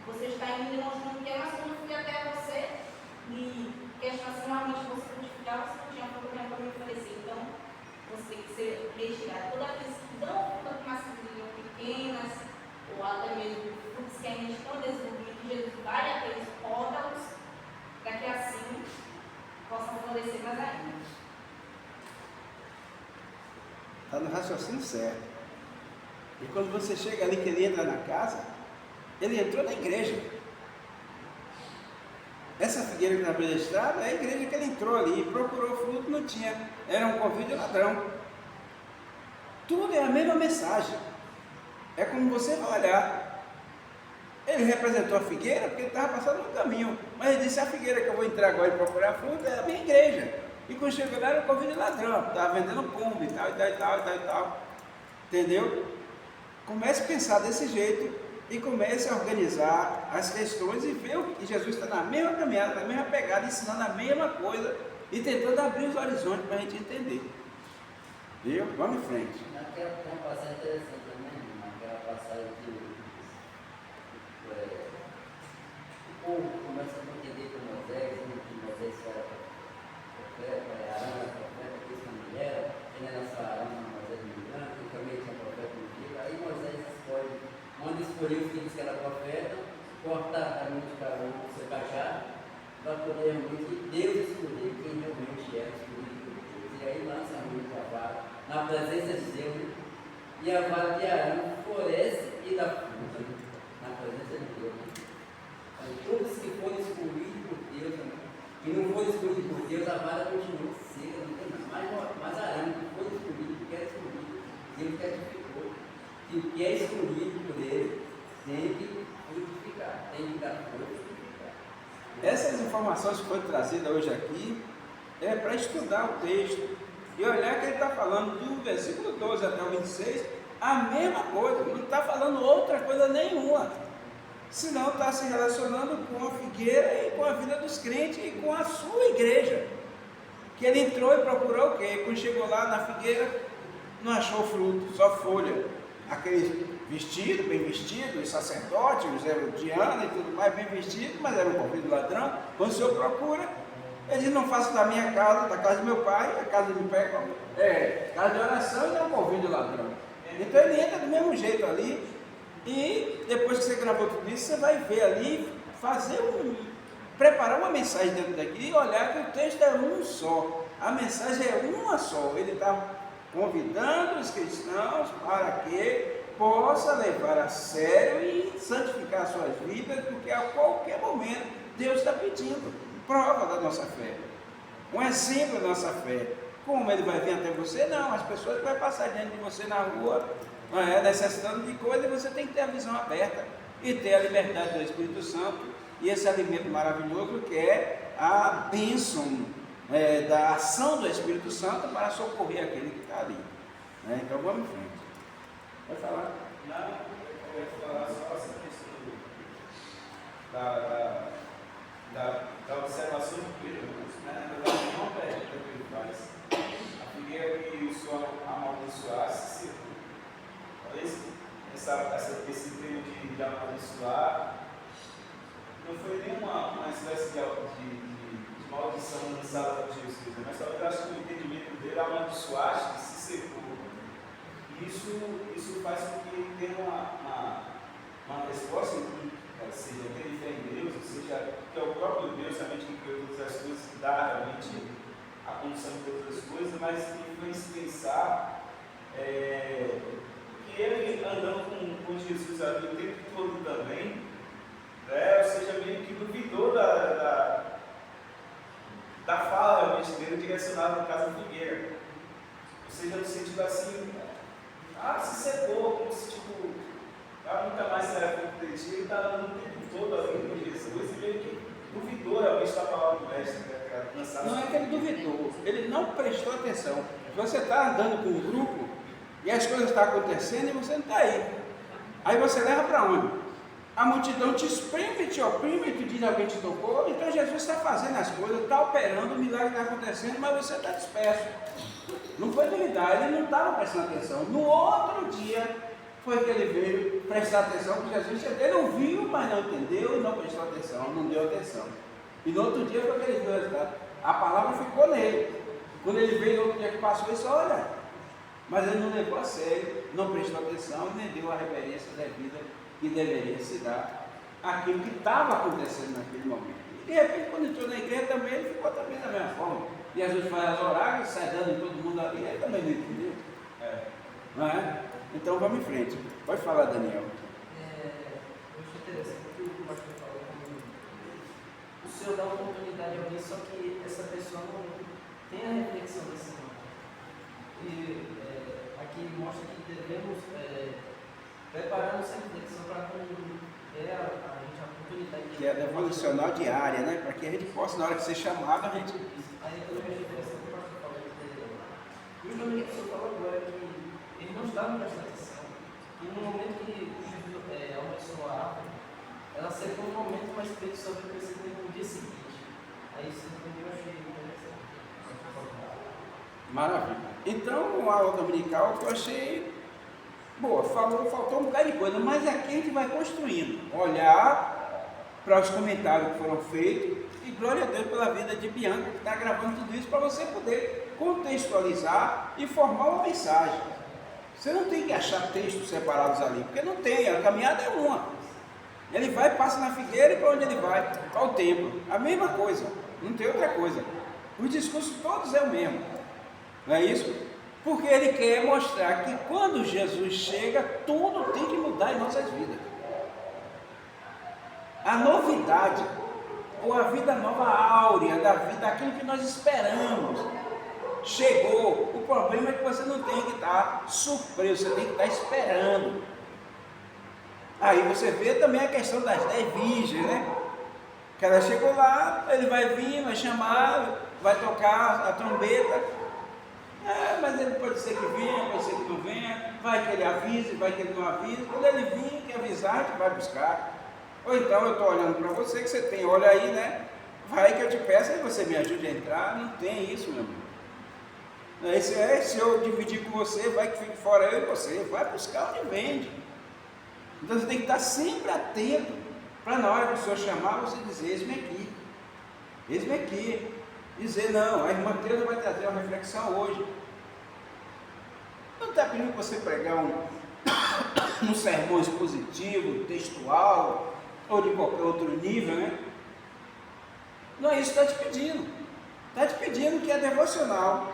Você está indo demonstrando que é, mas quando eu fui até você e questionamento você frutificar, você não tinha problema para me oferecer. Então, você tem que ser retirado. Toda vez que dão fruta mais pequenas, ou até mesmo frutos que ainda estão desenvolvidos, Jesus vai aqueles pódalos para que assim possam florescer mais ainda. Está no raciocínio certo. E quando você chega ali, que ele entra na casa, ele entrou na igreja. Essa figueira que está registrada é a igreja que ele entrou ali, procurou fruto, não tinha. Era um convite de ladrão. Tudo é a mesma mensagem. É como você vai olhar. Ele representou a figueira porque ele estava passando no caminho. Mas ele disse, a figueira que eu vou entrar agora e procurar fruto é a minha igreja. E quando chegou lá era um convite de ladrão, estava vendendo pombo e tal, e tal, e tal, e tal, e tal. Entendeu? Comece a pensar desse jeito e comece a organizar as questões e ver que Jesus está na mesma caminhada, na mesma pegada, ensinando a mesma coisa e tentando abrir os horizontes para a gente entender. Viu? Vamos em frente. Naquela tem uma passagem interessante também, naquela passagem que o povo começa a entender que Moisés, que Moisés era profeta, Arão era profeta, que essa mulher, ele era essa Arão, Moisés migrante, que também tinha profeta no dia. Aí Moisés manda escolher os filhos que era profeta, corta a mão de cada um com seu cajado, para poder realmente Deus escolher quem realmente é escolhido por Deus. E aí lança realmente a vara na presença de Deus, e a vara de Arão floresce e dá fruta, na presença de Deus. Então, todos que foram escolhidos por Deus, que não foram escolhidos por Deus, a vara continua seca, não tem nada. Mas Arão, que foi escolhido, que era escolhido, Deus testificou que o que é escolhido por ele tem que frutificar, tem que dar fruto. Essas informações que foram trazidas hoje aqui é para estudar o texto e olhar que ele está falando do versículo 12 até o 26, A mesma coisa, não está falando outra coisa nenhuma. Senão está se relacionando com a figueira e com a vida dos crentes e com a sua igreja. Que ele entrou e procurou o quê? Quando chegou lá na figueira, não achou fruto, só folha. Aquele vestido, bem vestido, os sacerdotes, os herodianos e tudo mais, bem vestido, mas era um convite ladrão. Quando o Senhor procura, ele diz, não faço da minha casa, da casa do meu pai, a casa do meu pai casa de oração e é um convite ladrão. Então ele entra do mesmo jeito ali, e depois que você gravou tudo isso, você vai ver ali, preparar uma mensagem dentro daqui e olhar que o texto é um só, a mensagem é uma só. Ele está convidando os cristãos para que possa levar a sério e santificar suas vidas, porque a qualquer momento Deus está pedindo prova da nossa fé, um exemplo da nossa fé. Como ele vai vir até você? Não, as pessoas vão passar diante de você na rua, necessitando de coisa, e você tem que ter a visão aberta e ter a liberdade do Espírito Santo e esse alimento maravilhoso que é a bênção da ação do Espírito Santo para socorrer aquele que está ali. Então vamos em frente. Vai falar? Não, eu ia falar só essa questão da observação do Pedro, né? Na verdade, não é uma pergunta que ele faz. A figueira que o Senhor amaldiçoasse, secou. Esse termo de amaldiçoar não foi nenhuma espécie de maldição lançada por Jesus, mas talvez eu acho que o entendimento dele amaldiçoaste que se secou. Isso faz com que ele tenha uma resposta, seja ter fé em Deus, seja que é o próprio Deus realmente que criou todas as coisas, que dá realmente a condição de todas as coisas, mas que fez pensar que ele andando com Jesus ali o tempo todo também, ou seja, meio que duvidou da fala realmente dele direcionada no caso da figueira. Ou seja, no sentido assim, se secou, como se nunca mais será fruto de ti, ele está andando o tempo todo ali com Jesus e meio que duvidou realmente da palavra do mestre. Não é que ele duvidou, ele não prestou atenção. Você está andando com um grupo e as coisas estão acontecendo e você não está aí. Aí você leva para onde? A multidão te espreme, te oprime, te diz alguém te tocou. Então Jesus está fazendo as coisas, está operando, o milagre está acontecendo, mas você está disperso. Não foi duvidar, ele não estava prestando atenção. No outro dia foi que ele veio prestar atenção, porque Jesus ele ouviu, mas não entendeu e não prestou atenção, não deu atenção. E no outro dia foi que ele viu o resultado. A palavra ficou nele. Quando ele veio no outro dia que passou, ele só olha. Mas ele não levou a sério, não prestou atenção e nem deu a reverência devida que deveria se dar àquilo que estava acontecendo naquele momento. E de repente, quando entrou na igreja também, ele ficou também da mesma forma. E às vezes faz as oráculos, sai dando todo mundo ali, ele também não entendeu. Não é? Então vamos em frente. Pode falar, Daniel. Eu acho interessante o que o pastor falou, como o Senhor dá oportunidade a alguém, só que essa pessoa não tem a reflexão desse momento. E aqui mostra que devemos preparar nossa reflexão para quando der a gente a oportunidade de... Que é devocional diária, né? Para que a gente possa, na hora que ser chamado, a gente... Aí eu também achei interessante o que o pastor falou. Justamente o que o senhor falou agora, que ele não estava prestando atenção. E no momento que Jesus amaldiçoou a árvore, ela secou no momento, mas Pedro só foi perceber no dia seguinte. Aí isso também eu achei interessante. Maravilha. Então, a aula dominical que eu achei boa, faltou um bocado de coisa, mas aqui a gente vai construindo, olhar para os comentários que foram feitos e glória a Deus pela vida de Bianca, que está gravando tudo isso para você poder contextualizar e formar uma mensagem. Você não tem que achar textos separados ali, porque não tem, a caminhada é uma. Ele vai, passa na figueira e para onde ele vai? Para o templo. A mesma coisa, não tem outra coisa. Os discursos todos é o mesmo, não é isso? Porque ele quer mostrar que quando Jesus chega, tudo tem que mudar em nossas vidas. A novidade, ou a vida nova áurea da vida, aquilo que nós esperamos, chegou. O problema é que você não tem que estar surpreso, você tem que estar esperando. Aí você vê também a questão das 10 virgens, né? Que ela chegou lá, ele vai vir, vai chamar, vai tocar a trombeta. Mas ele pode ser que venha, pode ser que não venha, vai que ele avise, vai que ele não avise. Quando ele vir, que avisar, a gente vai buscar. Ou então eu estou olhando para você, que você tem olho aí, né? Vai que eu te peço e você me ajude a entrar. Não tem isso, meu amigo. Se eu dividir com você, vai que fique fora eu e você. Vai buscar onde vende. Então você tem que estar sempre atento, para na hora que o Senhor chamar, você dizer, eis-me aqui. Eis-me aqui. Dizer, não, a irmã Teresa vai trazer uma reflexão hoje. Não está pedindo para você pregar um sermão expositivo, textual, ou de qualquer outro nível, né? Não é isso que está te pedindo. Está te pedindo que a devocional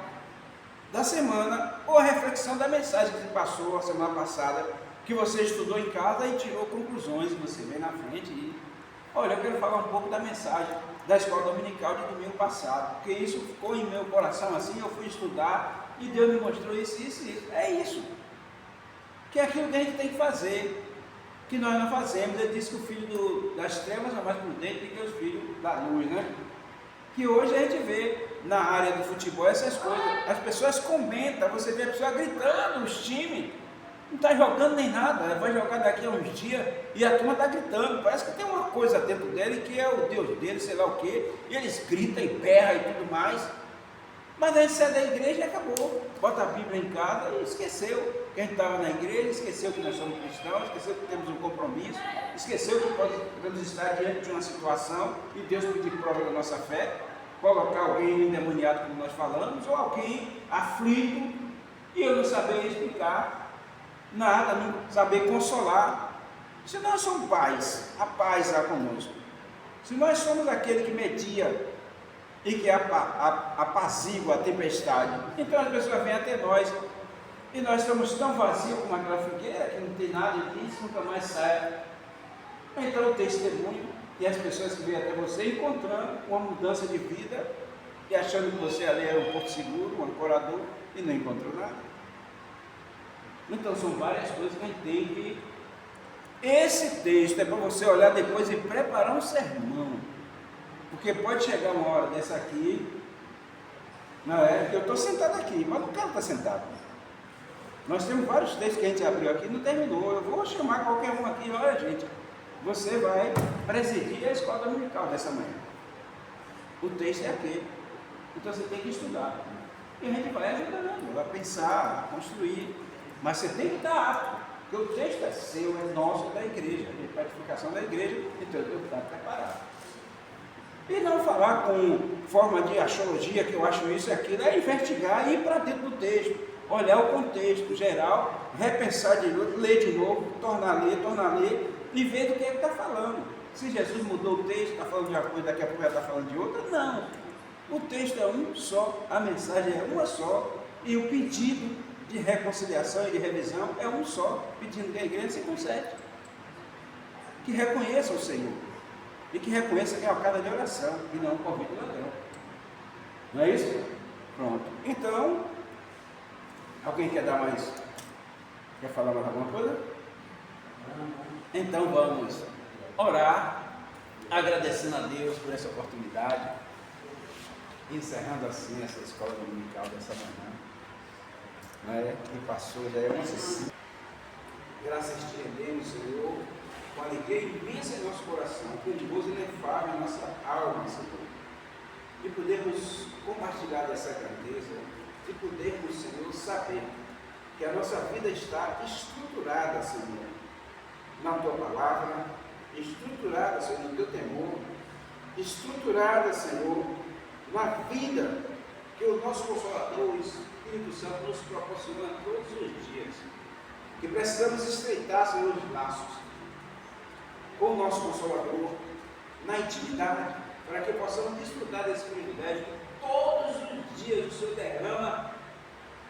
da semana, ou a reflexão da mensagem que passou a semana passada, que você estudou em casa e tirou conclusões, você vem na frente e, olha, eu quero falar um pouco da mensagem da escola dominical de domingo passado, porque isso ficou em meu coração assim, eu fui estudar e Deus me mostrou isso. É isso. Que é aquilo que a gente tem que fazer, que nós não fazemos. Ele disse que o filho das trevas é mais prudente do que os filhos da luz, né? Que hoje a gente vê na área do futebol essas coisas, as pessoas comentam, você vê a pessoa gritando, os times, não está jogando nem nada, vai jogar daqui a uns dias e a turma está gritando, parece que tem uma coisa dentro dele que é o Deus dele, sei lá o que, e eles gritam e berram e tudo mais, mas a gente sai da igreja e acabou, bota a Bíblia em casa e esqueceu que a gente estava na igreja, esqueceu que nós somos cristãos, esqueceu que temos um compromisso, esqueceu que podemos estar diante de uma situação e Deus pedir prova da nossa fé, colocar alguém endemoniado, como nós falamos, ou alguém aflito, e eu não saber explicar nada, não saber consolar. Se nós somos pais, a paz há conosco. Se nós somos aquele que media e que apazigua a tempestade, então as pessoas vêm até nós, e nós estamos tão vazios como aquela figueira, que não tem nada disso, nunca mais sai. Então o testemunho, e as pessoas que vêm até você encontrando uma mudança de vida, e achando que você ali era um porto seguro, um ancorador, e não encontrou nada. Então são várias coisas que a gente tem que... Esse texto é para você olhar depois e preparar um sermão, porque pode chegar uma hora dessa aqui, não é? Eu estou sentado aqui, mas não quero estar sentado. Nós temos vários textos que a gente abriu aqui e não terminou. Eu vou chamar qualquer um aqui, olha gente, você vai presidir a escola dominical dessa manhã. O texto é aquele, então você tem que estudar. E a gente vai ajudando, vai pensar, a construir. Mas você tem que estar apto, porque o texto é seu, é nosso, é da igreja, é a edificação da igreja, então eu tenho que estar preparado. E não falar com forma de axiologia, que eu acho isso e aquilo, é investigar e ir para dentro do texto, olhar o contexto geral, repensar de novo, ler de novo, tornar a ler e ver do que ele está falando. Se Jesus mudou o texto, está falando de uma coisa, daqui a pouco já está falando de outra, não. O texto é um só, a mensagem é uma só, e o pedido de reconciliação e de revisão é um só, pedindo que a igreja se conserte, que reconheça o Senhor, e que reconheça que é uma casa de oração, e não um convite do ladrão. Não é isso? Pronto. Então, alguém quer falar mais alguma coisa? Então vamos orar, agradecendo a Deus por essa oportunidade, encerrando assim essa escola dominical dessa manhã. Que passou, já é uma sessão. Graças te rendemos, Senhor, com alegria imensa em nosso coração, com gozo inefável em nossa alma, Senhor, e podermos compartilhar dessa grandeza, e podermos, Senhor, saber que a nossa vida está estruturada, Senhor, na Tua palavra, estruturada, Senhor, no Teu temor, estruturada, Senhor, na vida que o nosso Consolador, Espírito Santo nos proporciona todos os dias, que precisamos estreitar, Senhor, os laços com o nosso Consolador, na intimidade, para que possamos desfrutar desse privilégio. Todos os dias o Senhor derrama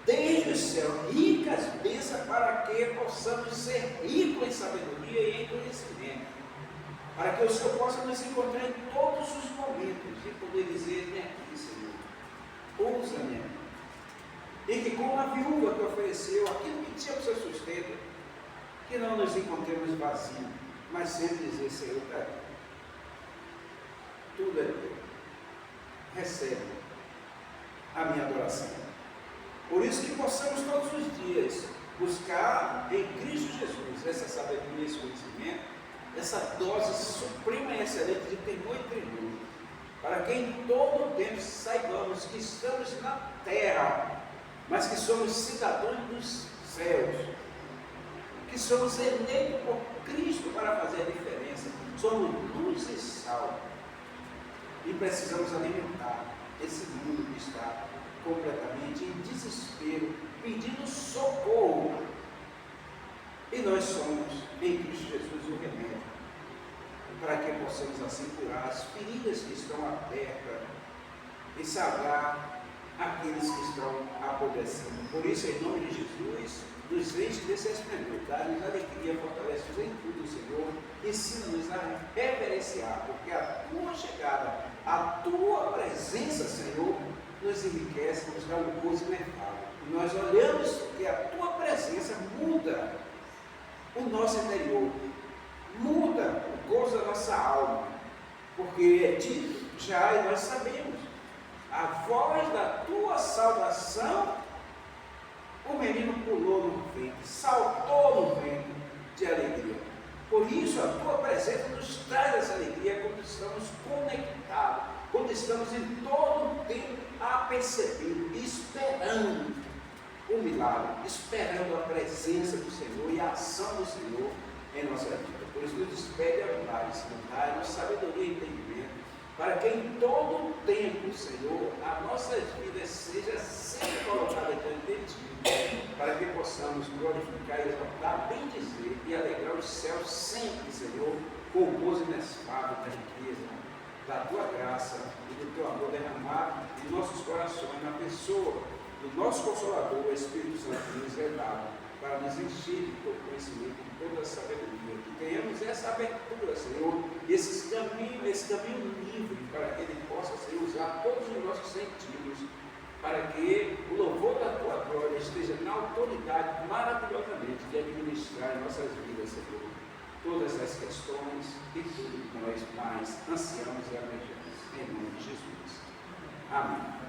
desde o céu ricas bênçãos para que possamos ser ricos em sabedoria e em conhecimento, para que o Senhor possa nos encontrar em todos os momentos e poder dizer: vem aqui, Senhor, usa-me aqui. E que como a viúva que ofereceu aquilo que tinha para o seu sustento, que não nos encontremos vazios, mas sempre dizer: Senhor, está aqui. Tudo é teu. Recebe a minha adoração. Por isso que possamos todos os dias buscar em Cristo Jesus essa sabedoria, esse conhecimento, essa dose suprema e excelente de temor e tremor, para que em todo o tempo saibamos que estamos na terra, mas que somos cidadãos dos céus, que somos eleitos por Cristo para fazer a diferença, somos luz e sal, e precisamos alimentar esse mundo que está completamente em desespero, pedindo socorro, e nós somos em Cristo Jesus o remédio, para que possamos assim curar as feridas que estão abertas e sarar aqueles que estão apodrecendo. Por isso, em nome de Jesus, nos enche desse esplendor, dá-nos alegria, fortalece-nos em tudo, Senhor, ensina-nos a reverenciar, porque a tua chegada, a tua presença, Senhor, nos enriquece, nos dá um gozo inefável. E nós olhamos que a tua presença muda o nosso interior, muda o gozo da nossa alma, porque é dito já e nós sabemos, a voz da tua salvação, o menino pulou no vento, saltou no vento de alegria. Por isso a tua presença nos traz essa alegria quando estamos conectados, quando estamos em todo o tempo apercebidos, esperando o milagre, esperando a presença do Senhor e a ação do Senhor em nossa vida. Por isso nos despede a vontade, Senhor, dá-nos sabedoria e entendimento, para que em todo o tempo, Senhor, as nossas vidas sejam sempre colocadas diante de Ti, para que possamos glorificar, exaltar, bendizer e alegrar os céus sempre, Senhor, com o gozo inefável da riqueza, da Tua graça e do Teu amor derramado em nossos corações, na pessoa do nosso Consolador, o Espírito Santo, que nos é dado, para nos encher de todo conhecimento, de toda a sabedoria, que tenhamos essa abertura, Senhor, esse caminho livre, para que Ele possa, Senhor, usar todos os nossos sentidos, para que o louvor da Tua glória esteja na autoridade maravilhosamente de administrar em nossas vidas, Senhor, todas as questões e tudo que nós mais ansiamos e almejamos, em nome de Jesus. Amém.